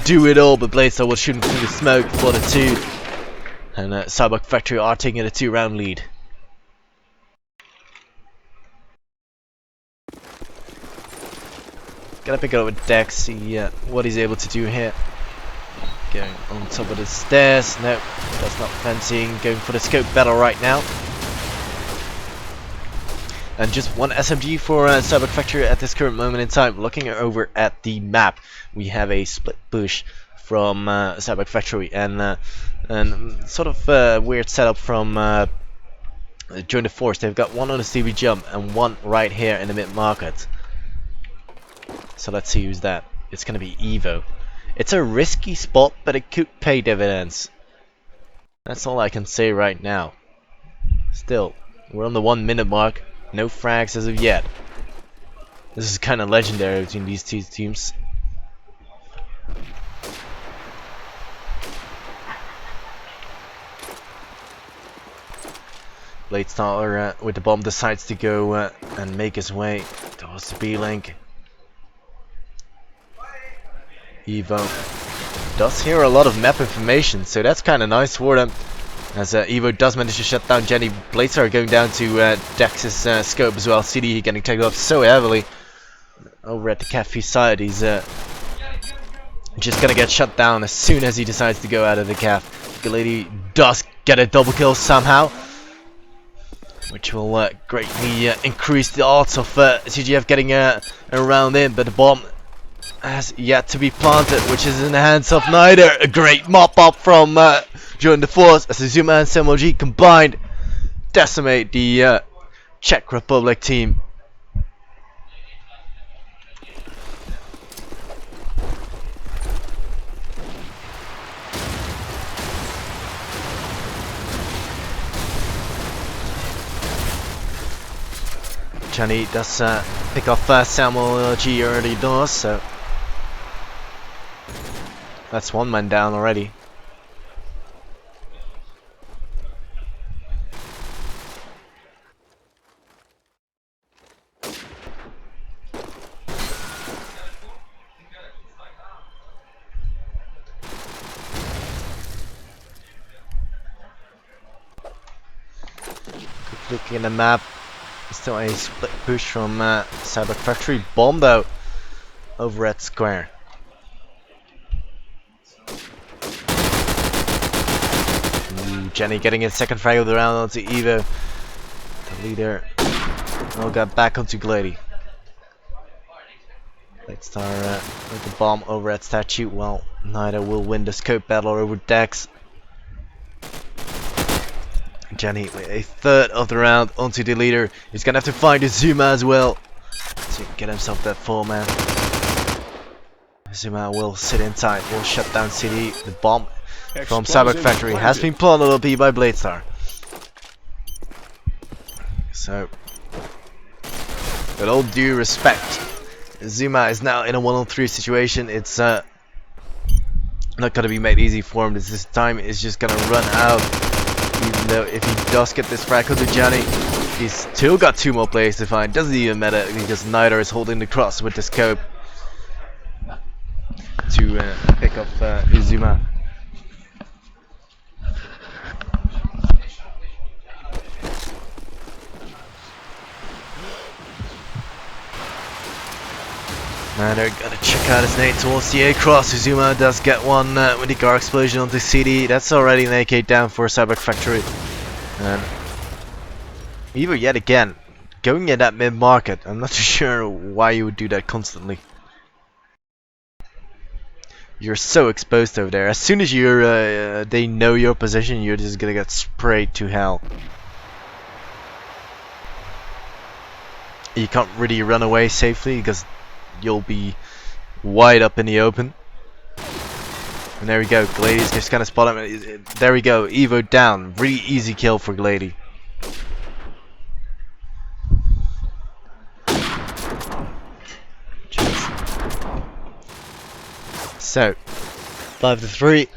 do it all, but Bladestar was shooting through the smoke for the 2. And Cyborg Factory are taking a 2-round lead. Gotta pick it up with Dex, see what he's able to do here. Going on top of the stairs. No, that's not fencing. Going for the scope battle right now. And just one SMG for Cyborg Factory at this current moment in time. Looking over at the map, we have a split push from Cyborg Factory and sort of weird setup from Join the Force. They've got one on the CB jump and one right here in the mid market. So let's see who's that. It's gonna be Evo. It's a risky spot, but it could pay dividends. That's all I can say right now. Still, we're on the 1 minute mark. No frags as of yet. This is kind of legendary between these two teams. Bladestar with the bomb decides to go and make his way towards the B-Link. Evo does hear a lot of map information, so that's kind of nice for them. As Evo does manage to shut down Jenny. Bladestar going down to Dex's scope as well. CD getting taken off so heavily. Over at the cafe side, he's just gonna get shut down as soon as he decides to go out of the cafe. Glady does get a double kill somehow, which will greatly increase the odds of CGF getting around in, but the bomb has yet to be planted, which is in the hands of neither. A great mop up from join the force as Azuma and SMOG combined decimate the Czech Republic team. Johnny does pick off Samuel G early doors, so that's one man down already. Quick look in the map. Still a split push from Cyborg Factory. Bomb though over at Square. Ooh, Jenny getting his second frag of the round onto Evo. The leader all got back onto Glady. Let's start with the bomb over at Statue. Well, neither will win the scope battle over Dex. Jenny with a third of the round onto the leader. He's gonna have to find Azuma as well to get himself that 4-man. Azuma will sit inside, will shut down CD. The bomb from Cyborg Factory has been planted up by Bladestar. So, with all due respect, Azuma is now in a 1-on-3 situation. It's not gonna be made easy for him. This time is just gonna run out. Even though if he does get this frag onto Johnny, he's still got 2 more players to find. Doesn't even matter because neither is holding the cross with the scope to pick up Azuma. Now they're gonna check out his nade towards the A cross. Azuma does get one with the car explosion onto CD. That's already an AK down for Cyborg Factory. And Evo yet again going in that mid market. I'm not too sure why you would do that constantly. You're so exposed over there. As soon as you're they know your position, you're just gonna get sprayed to hell. You can't really run away safely because you'll be wide up in the open. And there we go, Glady's just gonna spot him. There we go, Evo down. Really easy kill for Glady. So, 5-3.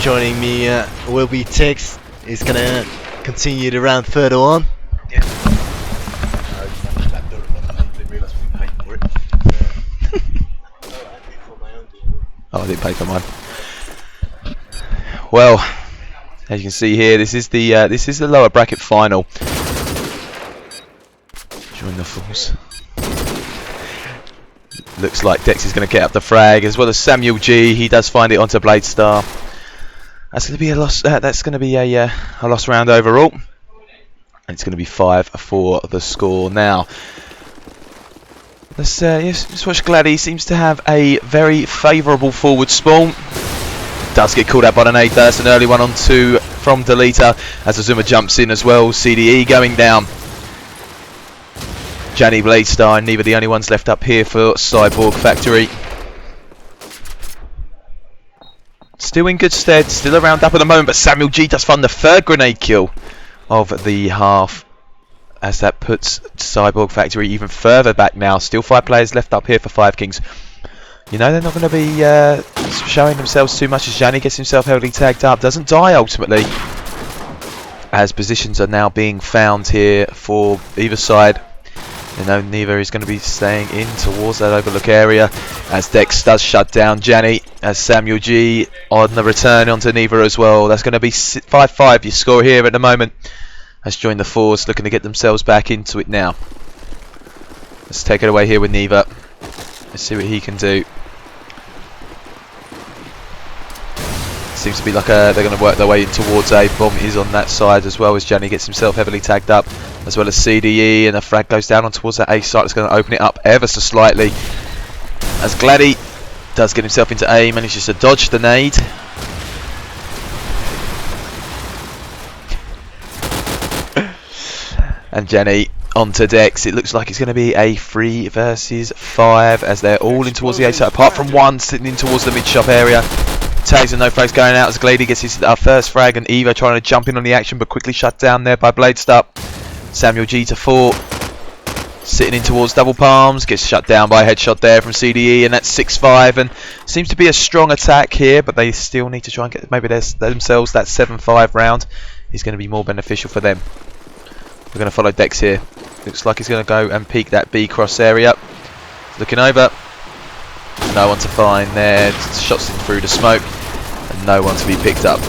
Joining me will be Tix. He's gonna continue the round further on. Yeah. Oh, I didn't pay for mine. Well, as you can see here, this is the lower bracket final. Join the force. Looks like Dex is going to get up the frag, as well as Samuel G. He does find it onto Bladestar. That's going to be a loss. That's going to be a lost round overall. And it's going to be 5 for the score now. Let's watch Glady. He seems to have a very favourable forward spawn. Does get called out by the nade. That's an early one on 2 from Deleter as Azuma jumps in as well. CDE going down. Janny Bladestar and neither the only ones left up here for Cyborg Factory. Still in good stead, still around up at the moment, but Samuel G does find the 3rd grenade kill of the half, as that puts Cyborg Factory even further back now. Still 5 players left up here for 5 Kings. You know they're not going to be showing themselves too much as Janny gets himself heavily tagged up. Doesn't die ultimately, as positions are now being found here for either side. You know, neither is going to be staying in towards that overlook area, as Dex does shut down Janny, as Samuel G on the return onto neither as well. That's going to be 5-5 your score here at the moment, as join the force looking to get themselves back into it now. Let's take it away here with Neva. Let's see what he can do. Seems to be like they're going to work their way in towards A. Bomb is on that side as well, as Janny gets himself heavily tagged up, as well as CDE, and the frag goes down on towards that A site. It's going to open it up ever so slightly. As Gladdy does get himself into A, manages to dodge the nade. And Jenny onto Dex. It looks like it's going to be a 3 versus 5 as they're all in towards the A site, apart from one sitting in towards the mid-shop area. Tags and no frags going out as Glady gets his first frag, and Evo trying to jump in on the action but quickly shut down there by Bladestop. Samuel G to 4. Sitting in towards double palms, gets shut down by a headshot there from CDE, and that's 6-5, and seems to be a strong attack here, but they still need to try and get maybe themselves that 7-5 round is going to be more beneficial for them. We're going to follow Dex here. Looks like he's going to go and peek that B cross area. Looking over. No one to find there. Shots in through the smoke. And no one to be picked up.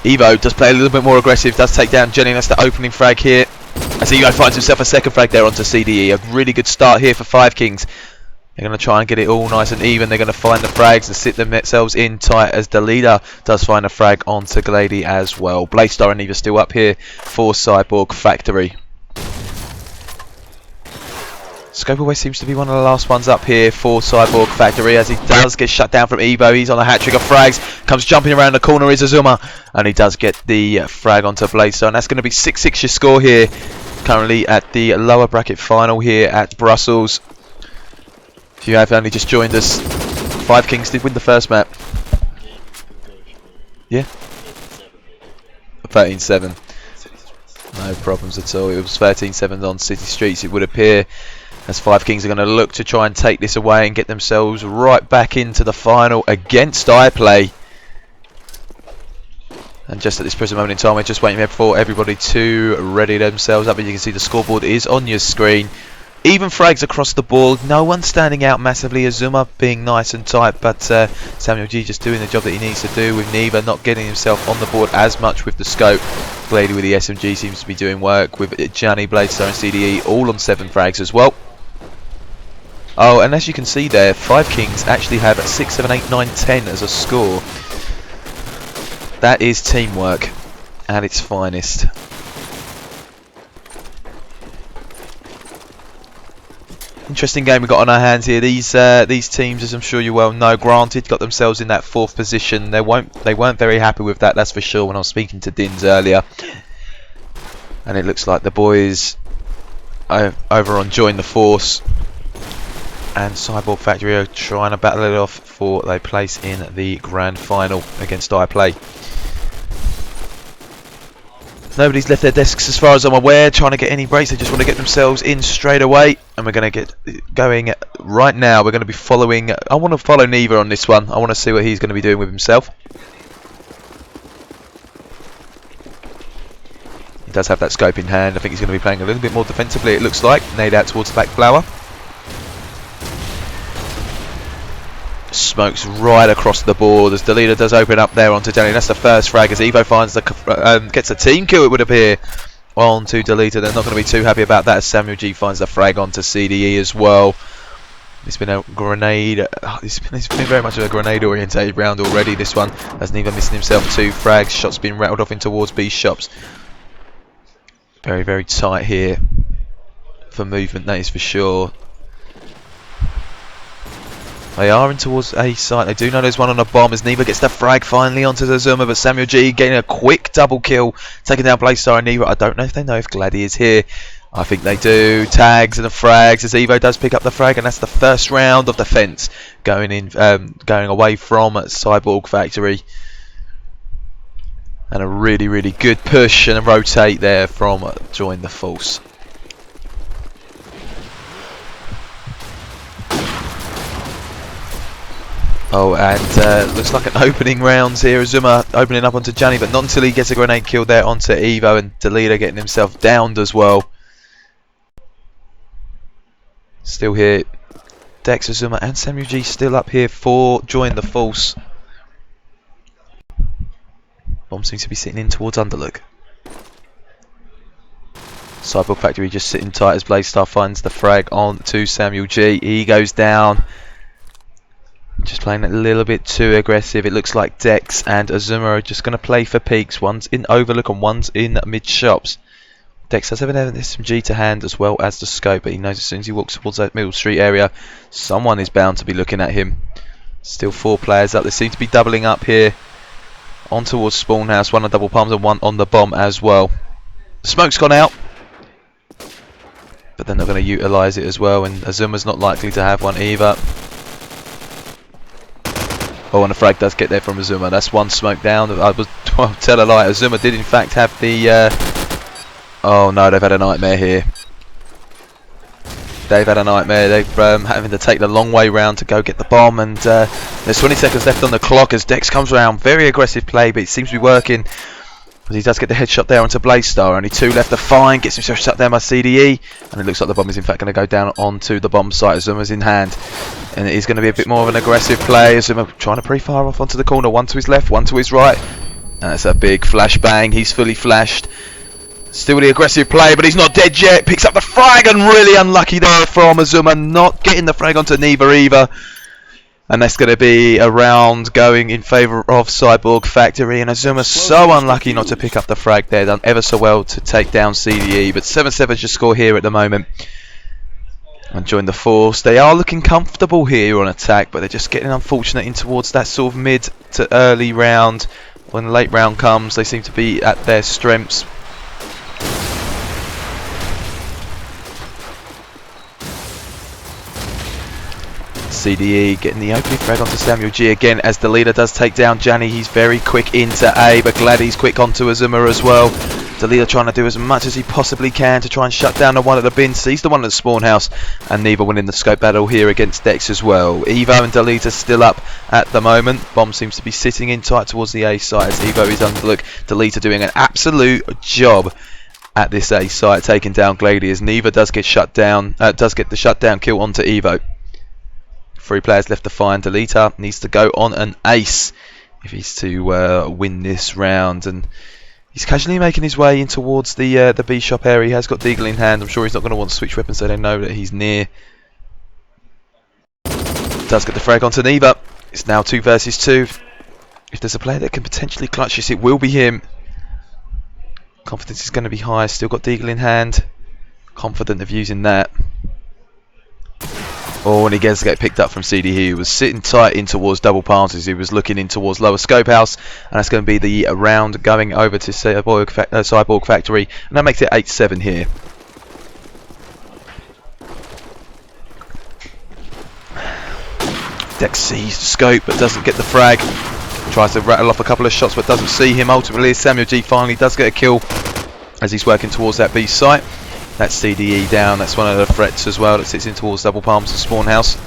Evo does play a little bit more aggressive. Does take down Jenny. That's the opening frag here. As Evo finds himself a second frag there onto CDE. A really good start here for 5 Kings. They're going to try and get it all nice and even. They're going to find the frags and sit themselves in tight as the leader does find a frag onto Glady as well. Blaystar and Eva still up here for Cyborg Factory. Scope away seems to be one of the last ones up here for Cyborg Factory as he does get shut down from Evo. He's on a hat-trick of frags. Comes jumping around the corner is Azuma. And he does get the frag onto Blaystar. And that's going to be 6-6 your score here. Currently at the lower bracket final here at Brussels. If you have only just joined us, 5 Kings did win the first map. Yeah? 13-7. No problems at all. It was 13-7 on City Streets, it would appear. As 5 Kings are going to look to try and take this away and get themselves right back into the final against iPlay. And just at this present moment in time, we're just waiting for everybody to ready themselves up. And you can see the scoreboard is on your screen. Even frags across the board, no one standing out massively. Azuma being nice and tight, but Samuel G just doing the job that he needs to do, with Neva not getting himself on the board as much with the scope. Glady with the SMG seems to be doing work, with Gianni, Bladestar and CDE all on 7 frags as well. Oh, and as you can see there, 5 Kings actually have 6, 7, 8, 9, 10 as a score. That is teamwork at its finest. Interesting game we've got on our hands here. These teams, as I'm sure you well know, granted, got themselves in that 4th position. They weren't very happy with that, that's for sure, when I was speaking to Dins earlier. And it looks like the boys over on Join the Force and Cyborg Factory are trying to battle it off for their place in the grand final against iPlay. Nobody's left their desks as far as I'm aware, trying to get any breaks. They just want to get themselves in straight away. And we're going to get going right now. We're going to be following... I want to follow Neva on this one. I want to see what he's going to be doing with himself. He does have that scope in hand. I think he's going to be playing a little bit more defensively, it looks like. Nade out towards the back flower. Smokes right across the board as the leader does open up there onto Danny. That's the first frag as Evo finds the gets a team kill, it would appear, onto Delita. They're not going to be too happy about that as Samuel G finds the frag onto CDE as well. It's been a grenade. It's been very much of a grenade orientated round already, this one, as Neva missing himself 2 frags. Shots being rattled off in towards B shops. Very, very tight here for movement, that is for sure. They are in towards A site. They do know there's one on a bomb as Neva gets the frag finally onto the Zuma, but Samuel G getting a quick double kill, taking down Blaystar and Neva. I don't know if they know if Glady is here. I think they do. Tags and the frags as Evo does pick up the frag, and that's the first round of defense going in, going away from Cyborg Factory. And a really, really good push and a rotate there from Join the Force. Oh, and looks like an opening rounds here. Azuma opening up onto Gianni, but not until he gets a grenade kill there onto Evo, and Delita getting himself downed as well. Still here. Dex, Azuma and Samuel G still up here for Join the Force. Bomb seems to be sitting in towards Underlook. Cyborg Factory just sitting tight as Bladestar finds the frag on to Samuel G. He goes down. Just playing a little bit too aggressive. It looks like Dex and Azuma are just going to play for peaks. One's in Overlook and one's in mid shops. Dex has an SMG to hand as well as the scope, but he knows as soon as he walks towards that middle street area, someone is bound to be looking at him. Still 4 players up. They seem to be doubling up here on towards spawn house. One on double palms and one on the bomb as well. The smoke's gone out, but they're not going to utilise it as well, and Azuma's not likely to have one either. Oh, and a frag does get there from Azuma. That's one smoke down. I'll tell a lie. Azuma did in fact have the... oh no, they've had a nightmare here. They've had a nightmare. They've having to take the long way round to go get the bomb, and there's 20 seconds left on the clock as Dex comes around. Very aggressive play, but it seems to be working. But he does get the headshot there onto Blaze-Star. Only 2 left to find. Gets himself shut down by CDE. And it looks like the bomb is in fact going to go down onto the bomb site. Azuma's in hand. And it is going to be a bit more of an aggressive play. Azuma trying to pre-fire off onto the corner. One to his left, one to his right. And that's a big flash bang. He's fully flashed. Still the aggressive play, but he's not dead yet. Picks up the frag, and really unlucky there from Azuma. Not getting the frag onto Neva either. And that's going to be a round going in favour of Cyborg Factory. And Azuma's so unlucky not to pick up the frag there. Done ever so well to take down CDE. But 7-7's your score here at the moment. And join the force. They are looking comfortable here on attack, but they're just getting unfortunate in towards that sort of mid to early round. When the late round comes, they seem to be at their strengths. CDE getting the opening frag onto Samuel G again as the leader does take down Janny. He's very quick into A, but Gladdy's quick onto Azuma as well. The leader trying to do as much as he possibly can to try and shut down the one at the bin. Sees the one at the spawn house, and Neva winning the scope battle here against Dex as well. Evo and Delita still up at the moment. Bomb seems to be sitting in tight towards the A site as Evo is under the look. Delita doing an absolute job at this A site, taking down Glady as Neva does get shut down. Does get the shutdown kill onto Evo. 3 players left to find. Delita needs to go on an ace if he's to win this round, and he's casually making his way in towards the B shop area. He has got Deagle in hand. I'm sure he's not going to want to switch weapons, so they know that he's near. Does get the frag onto Neva. It's now 2 versus 2. If there's a player that can potentially clutch this, it will be him. Confidence is going to be high. Still got Deagle in hand. Confident of using that. Oh, and he gets to get picked up from CD. He was sitting tight in towards double palms as he was looking in towards lower scope house, and that's going to be the round going over to Cyborg Factory, and that makes it 8-7 here. Dex sees the scope but doesn't get the frag. Tries to rattle off a couple of shots but doesn't see him. Ultimately, Samuel G finally does get a kill as he's working towards that B site. That's CDE down. That's one of the threats as well that sits in towards double palms and spawn house.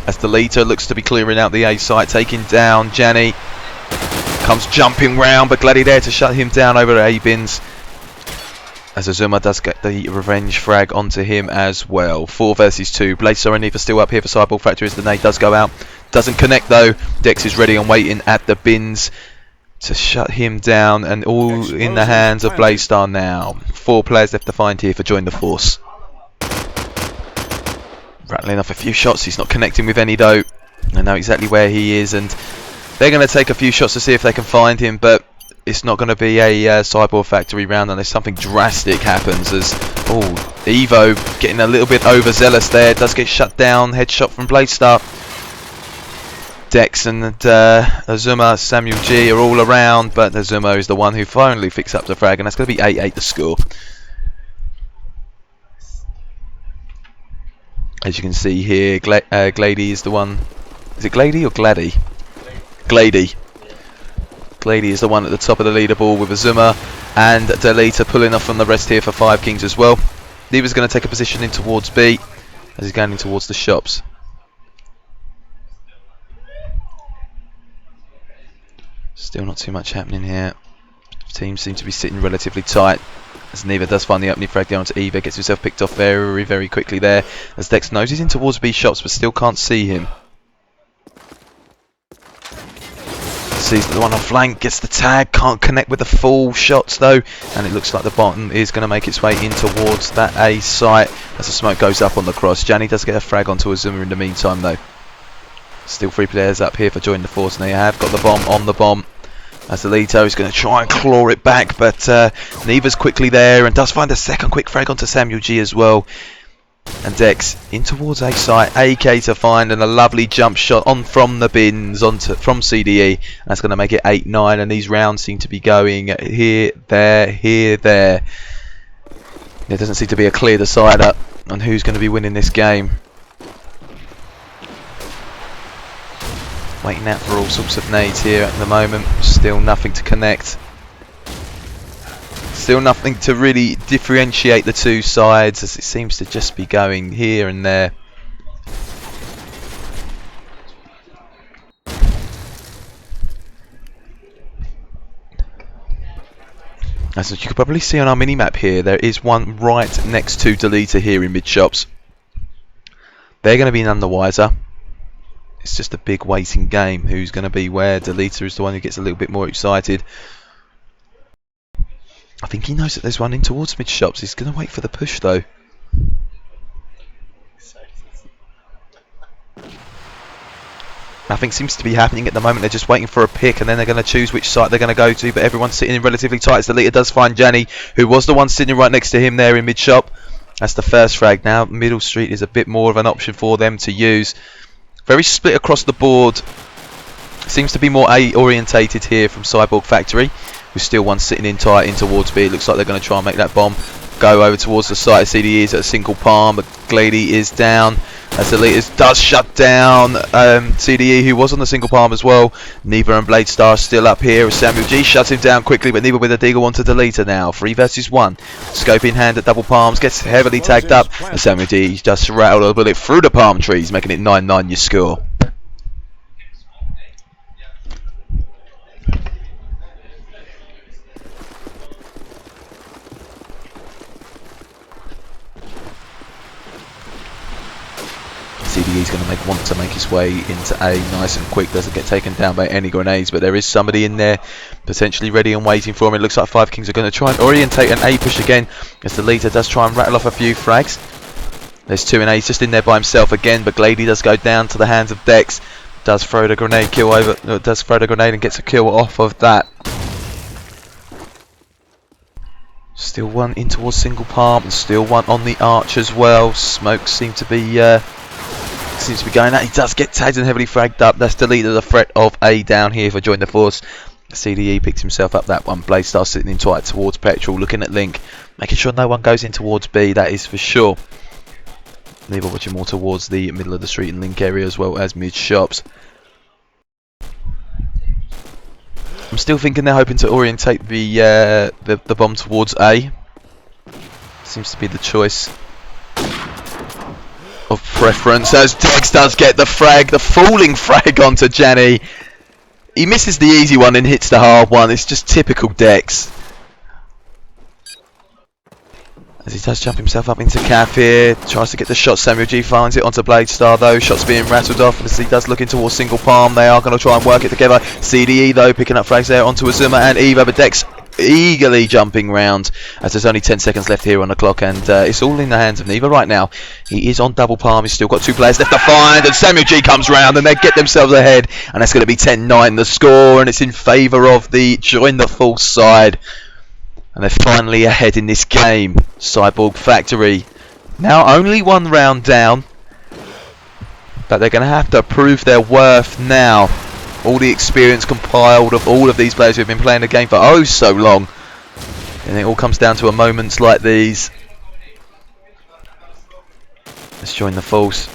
As the leader looks to be clearing out the A site, taking down Janny. Comes jumping round, but Glady there to shut him down over A bins. As Azuma does get the revenge frag onto him as well. 4 versus 2. Blaze and Neva still up here for Cyborg Factory as the nade does go out. Doesn't connect though. Dex is ready and waiting at the bins to shut him down, and all in the hands of Blaze-Star now. 4 players left to find here for Join the Force. Rattling off a few shots. He's not connecting with any though. They know exactly where he is, and they're going to take a few shots to see if they can find him, but it's not going to be a Cyborg Factory round unless something drastic happens. As Evo getting a little bit overzealous there, does get shut down. Headshot from Blaze-Star. Dex and Azuma, Samuel G are all around, but Azuma is the one who finally picks up the frag, and that's going to be 8-8 the score. As you can see here, Glady is the one. Is it Glady or Gladdy? Glady. Glady is the one at the top of the leaderboard with Azuma and Delita pulling off from the rest here for 5 Kings as well. Neva's going to take a position in towards B as he's going in towards the shops. Still not too much happening here. Teams seem to be sitting relatively tight as Neva does find the opening frag down to Eva. Gets himself picked off very, very quickly there as Dex noses in towards B shops but still can't see him. Sees the one on flank, gets the tag, can't connect with the full shots though, and it looks like the bottom is going to make its way in towards that A site as the smoke goes up on the cross. Janny does get a frag onto Azuma in the meantime though. Still 3 players up here for Join the Force, and they have got the bomb on the bomb. As Alito is going to try and claw it back, but Neva's quickly there and does find a second quick frag onto Samuel G as well. And Dex in towards A site, AK to find, and a lovely jump shot on from the bins from CDE. That's going to make it 8-9, and these rounds seem to be going here, there, here, there. There doesn't seem to be a clear decider on who's going to be winning this game. Waiting out for all sorts of nades here at the moment. Still nothing to connect. Still nothing to really differentiate the two sides, as it seems to just be going here and there. As you can probably see on our mini-map here, there is one right next to Deleter here in mid-shops. They're going to be none the wiser. It's just a big waiting game. Who's going to be where? Deleter is the one who gets a little bit more excited. I think he knows that there's one in towards mid-shops. He's going to wait for the push though. Nothing seems to be happening at the moment. They're just waiting for a pick, and then they're going to choose which site they're going to go to. But everyone's sitting in relatively tight. As Deleter does find Janny, who was the one sitting right next to him there in mid-shop. That's the first frag. Now Middle Street is a bit more of an option for them to use. Very split across the board. Seems to be more A orientated here from Cyborg Factory. With still one sitting in tight in towards B. It looks like they're going to try and make that bomb go over towards the site. CDE is at a single palm, but Glady is down. As Deleter does shut down CDE, who was on the single palm as well. Neva and Blade Star still up here as Samuel G shuts him down quickly, but Neva with a deagle onto Deleter now. 3 versus 1. Scope in hand at double palms, gets heavily tagged up. And Samuel G just rattled a bullet through the palm trees, making it 9-9 your score. CDE's going to want to make his way into A nice and quick. Doesn't get taken down by any grenades, but there is somebody in there potentially ready and waiting for him. It looks like 5 Kings are going to try and orientate an A push again, as the leader does try and rattle off a few frags. There's 2 in A. He's just in there by himself again, but Glady does go down to the hands of Dex. Does throw the grenade kill over. Does throw the grenade and gets a kill off of that. Still one in towards single palm, and still one on the arch as well. Smoke seems to be going out. He does get tagged and heavily fragged up. That's deleted the threat of A down here for join the force. CDE picks himself up that one. Blade starts sitting in tight towards Petrol, looking at Link, making sure no one goes in towards B, that is for sure. Neva watching more towards the middle of the street and Link area as well as mid shops. I'm still thinking they're hoping to orientate the bomb towards A. Seems to be the choice of preference, as Dex does get the frag, the falling frag onto Janny. He misses the easy one and hits the hard one. It's just typical Dex. As he does jump himself up into Cav here, tries to get the shot. Samuel G finds it onto Blade Star though. Shots being rattled off as he does look in towards single palm. They are going to try and work it together. CDE though picking up frags there onto Azuma and Eva, but Dex eagerly jumping round as there's only 10 seconds left here on the clock, and it's all in the hands of Neva right now. He is on double palm. He's still got 2 players left to find, and Samuel G comes round and they get themselves ahead, and that's going to be 10-9 the score, and it's in favour of the join the full side, and they're finally ahead in this game. Cyborg Factory now only 1 round down, but they're going to have to prove their worth now. All the experience compiled of all of these players who have been playing the game for oh so long, and it all comes down to a moments like these. Let's join the force,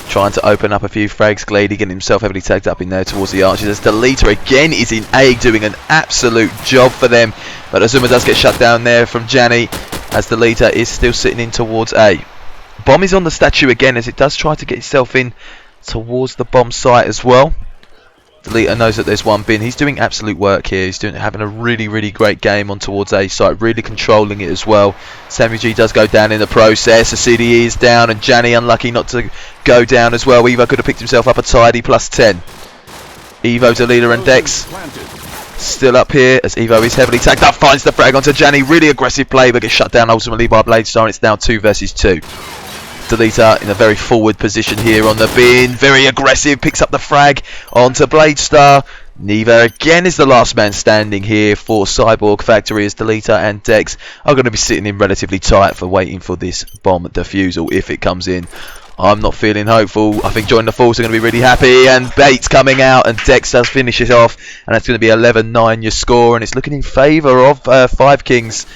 trying to open up a few frags. Glady getting himself heavily tagged up in there towards the arches, as Deleter again is in A, doing an absolute job for them, but Azuma does get shut down there from Janny, as Deleter is still sitting in towards A. Bomb is on the statue again, as it does try to get itself in towards the bomb site as well. Deleter knows that there's one bin. He's doing absolute work here. He's having a really great game on towards A site, really controlling it as well. Samuel G does go down in the process. The CDE is down, and Janny unlucky not to go down as well. Evo could have picked himself up a tidy +10. Evo, Deleter and Dex still up here, as Evo is heavily tagged up, finds the frag onto Janny. Really aggressive play, but gets shut down ultimately by Blade Star, and it's now 2 versus 2. Deleter in a very forward position here on the bin, very aggressive, picks up the frag onto Blade Star. Neva again is the last man standing here for Cyborg Factory, as Delita and Dex are going to be sitting in relatively tight for waiting for this bomb defusal if it comes in. I'm not feeling hopeful. I think Join the Force are going to be really happy, and Bates coming out, and Dex does finish it off, and that's going to be 11-9 your score, and it's looking in favour of Five Kings,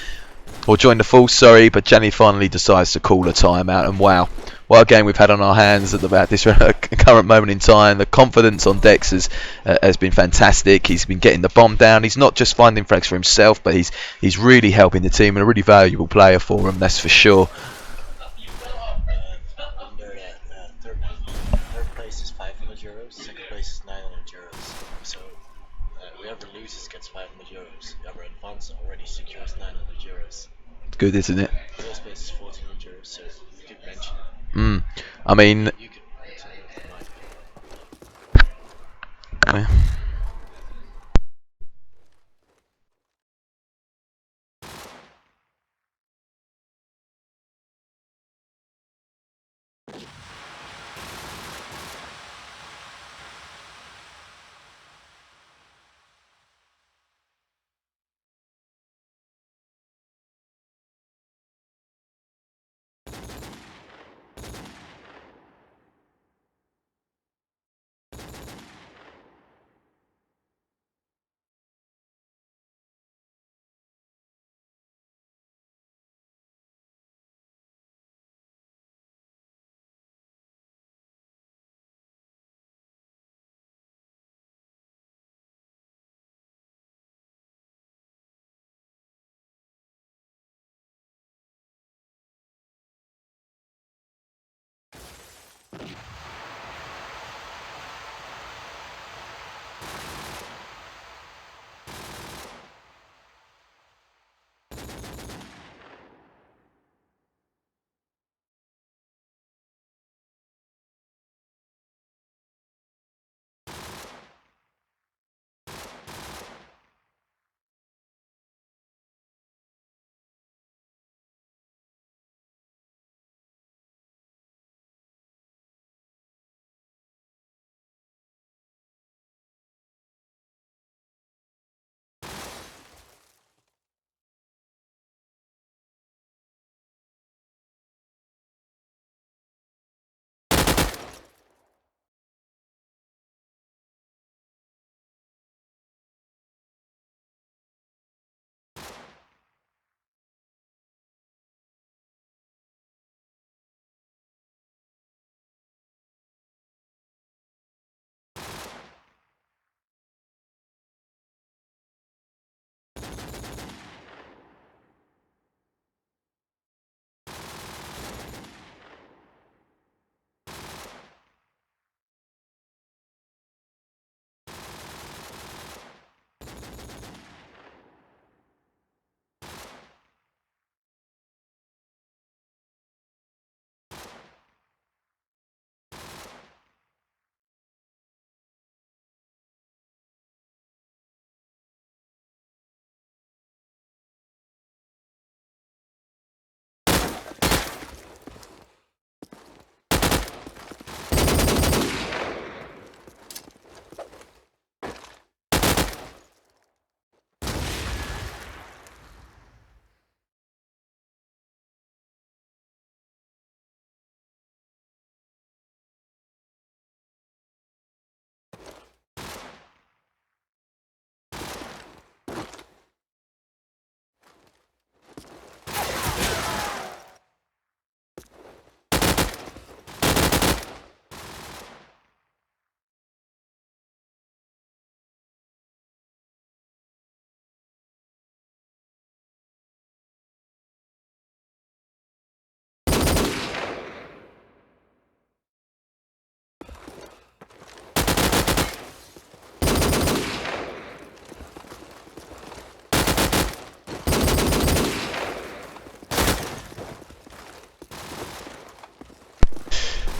or Join the Force, sorry, but Jenny finally decides to call a timeout, and wow, what a game we've had on our hands at about this current moment in time. The confidence on Dex has been fantastic. He's been getting the bomb down. He's not just finding frags for himself, but he's really helping the team, and a really valuable player for him, that's for sure. Third place is 500 euros, second place is 900 euros. So whoever loses gets 500 euros. Whoever advances already secures 900 euros. Good, isn't it? First place is 1400 euros, so you could mention it. I mean, You could mention it.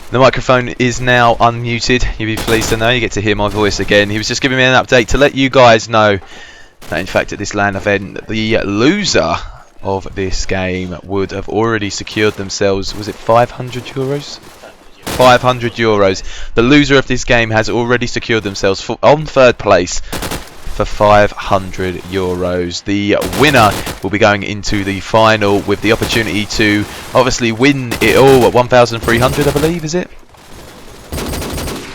The microphone is now unmuted. You'll be pleased to know you get to hear my voice again. He was just giving me an update to let you guys know that in fact at this LAN event, the loser of this game would have already secured themselves, was it 500 euros? 500 euros. The loser of this game has already secured themselves on third place for 500 euros. The winner will be going into the final with the opportunity to obviously win it all at 1,300, I believe, is it?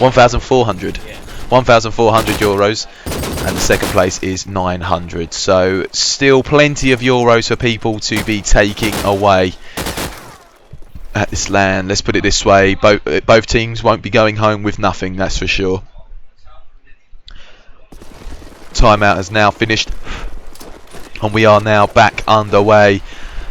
1,400. 1,400 euros, and the second place is 900. So still plenty of euros for people to be taking away at this LAN. Let's put it this way, both teams won't be going home with nothing, that's for sure. Timeout has now finished, and we are now back underway,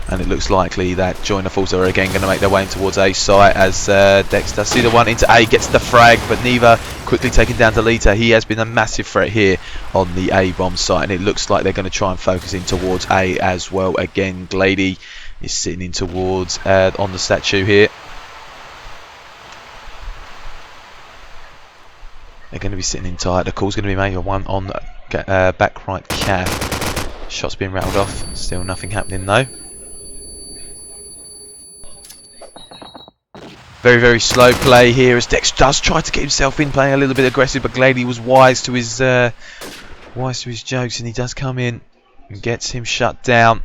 and it looks likely that Join the Force are again going to make their way in towards A site as Dexter see the one into A, gets the frag, but neither quickly taken down to Lita. He has been a massive threat here on the A bomb site, and it looks like they're going to try and focus in towards A as well. Again, Glady is sitting in towards on the statue here. They're going to be sitting in tight. The call's going to be made one on back right calf. Shots being rattled off. Still nothing happening though. Very, very slow play here as Dex does try to get himself in, playing a little bit aggressive, but Glady was wise to his jokes, and he does come in and gets him shut down.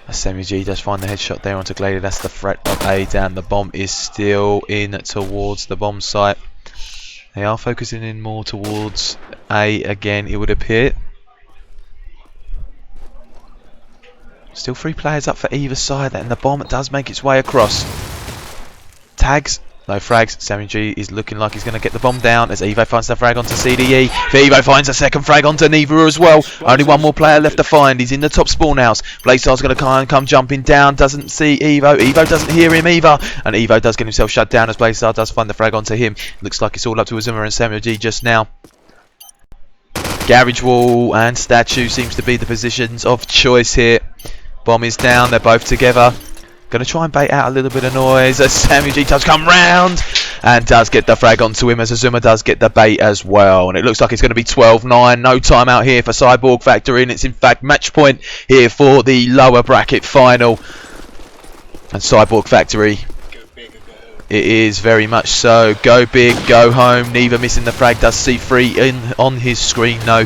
SMG does find the headshot there onto Glady. That's the threat of A down. The bomb is still in towards the bomb site. They are focusing in more towards A again, it would appear. Still 3 players up for either side, and the bomb does make its way across. Tags, no frags. Sammy G is looking like he's going to get the bomb down as Evo finds the frag onto CDE. Evo finds a second frag onto Neva as well. Only one more player left to find. He's in the top spawn house. Blaystar's going to come jumping down. Doesn't see Evo. Evo doesn't hear him either. And Evo does get himself shut down as Blaystar does find the frag onto him. Looks like it's all up to Azuma and Samuel G just now. Garage wall and statue seems to be the positions of choice here. Bomb is down, they're both together. Going to try and bait out a little bit of noise as Samuel G does come round and does get the frag onto him as Azuma does get the bait as well. And it looks like it's going to be 12-9. No timeout here for Cyborg Factory, and it's in fact match point here for the lower bracket final. And Cyborg Factory, it is very much so. Go big, go home. Neither missing the frag, does see 3 on his screen, no.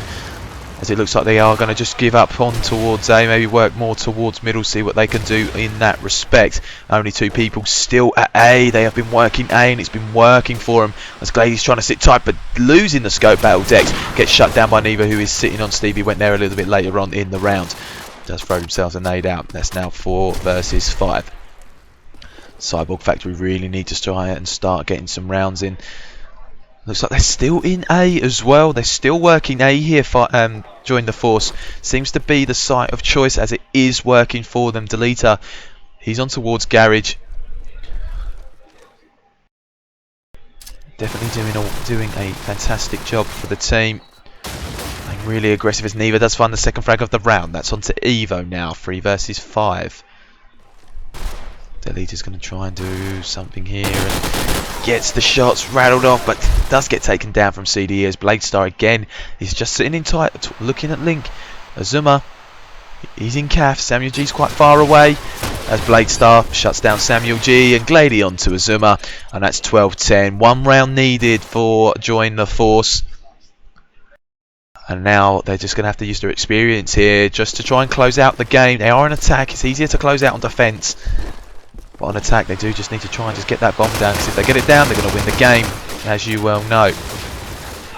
As it looks like they are going to just give up on towards A, maybe work more towards middle, see what they can do in that respect. Only 2 people still at A. They have been working A, and it's been working for them as Glady's trying to sit tight, but losing the scope. Battle Dex gets shut down by Neva, who is sitting on Stevie. Went there a little bit later on in the round. Does throw themselves a nade out. That's now 4 versus 5. Cyborg Factory really need to try and start getting some rounds in. Looks like they're still in A as well. They're still working A here for Join the Force. Seems to be the site of choice as it is working for them. Deleta, he's on towards Garage. Definitely doing a fantastic job for the team. Playing really aggressive as Neva does find the second frag of the round. That's on to Evo now. 3 versus 5. Deleta's going to try and do something here and gets the shots rattled off, but does get taken down from CDE as Bladestar again is just sitting in tight, looking at Link. Azuma, he's in calf. Samuel G's quite far away as Bladestar shuts down Samuel G, and Glady onto Azuma, and that's 12-10. 1 round needed for Join the Force. And now they're just going to have to use their experience here just to try and close out the game. They are on attack. It's easier to close out on defence. But on attack, they do just need to try and just get that bomb down, because if they get it down, they're going to win the game, as you well know.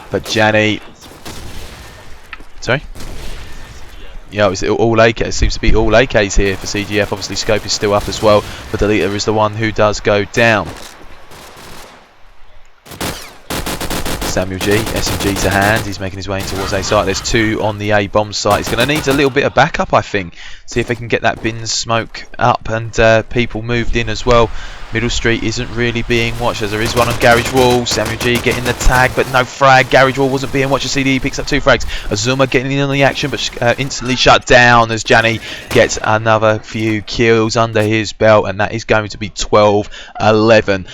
But Janny... Sorry? Yeah, it's all AK. It seems to be all AKs here for CGF. Obviously, scope is still up as well, but Deleta is the one who does go down. Samuel G, SMG to hand. He's making his way in towards A site. There's 2 on the A bomb site. He's going to need a little bit of backup, I think. See if they can get that bin smoke up and people moved in as well. Middle Street isn't really being watched, as there is one on Garage Wall. Samuel G getting the tag, but no frag. Garage Wall wasn't being watched. CDE picks up 2 frags. Azuma getting in on the action, but instantly shut down as Janny gets another few kills under his belt, and that is going to be 12-11.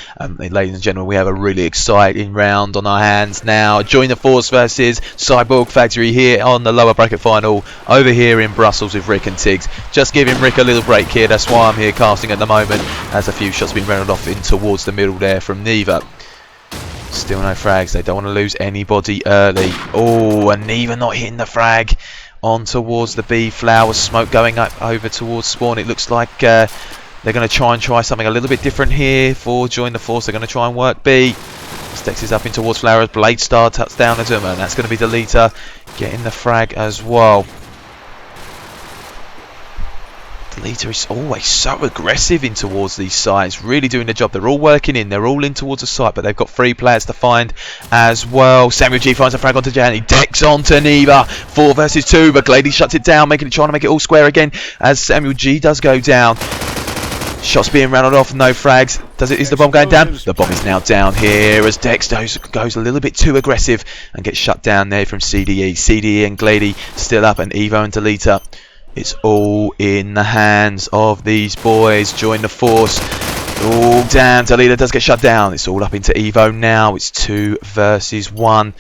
Ladies and gentlemen, we have a really exciting round on our hands now. Join the Force versus Cyborg Factory here on the lower bracket final over here in Brussels with Rick and Tiggs. Just giving Rick a little break here. That's why I'm here casting at the moment, as a few shots being rounded off in towards the middle there from Neva. Still no frags. They don't want to lose anybody early. Oh, and Neva not hitting the frag on towards the B. Flower. Smoke going up over towards Spawn. It looks like they're going to try something a little bit different here for Join the Force. They're going to try and work B. Stex is up in towards Flowers. Blade Star tucks down Azuma, and that's going to be Deleta getting the frag as well. Deleta is always so aggressive in towards these sites, really doing the job. They're all working in, they're all in towards the site, but they've got 3 players to find as well. Samuel G finds a frag onto Janny, Dex onto Neva, 4 versus 2, but Glady shuts it down, trying to make it all square again as Samuel G does go down. Shots being rounded off, no frags. Is the bomb going down? The bomb is now down here as Dex goes a little bit too aggressive and gets shut down there from CDE. CDE and Glady still up, and Evo and Deleta. It's all in the hands of these boys. Join the Force. Oh, damn. Deleta does get shut down. It's all up into Evo now. It's 2 versus 1.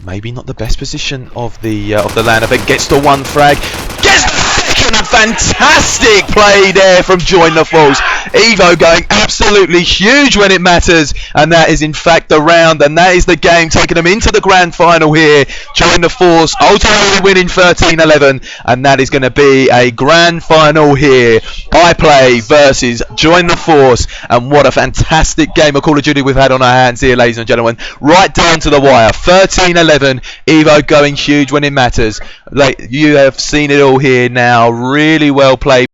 Maybe not the best position of the LAN event. Gets the 1 frag. Gets the second. A fantastic play there from Join the Force. Evo going absolutely huge when it matters, and that is in fact the round, and that is the game, taking them into the grand final here. Join the Force ultimately winning 13-11, and that is going to be a grand final here. iPlay versus Join the Force, and what a fantastic game of Call of Duty we've had on our hands here, ladies and gentlemen, right down to the wire. 13-11, Evo going huge when it matters. You have seen it all here now. Really well played.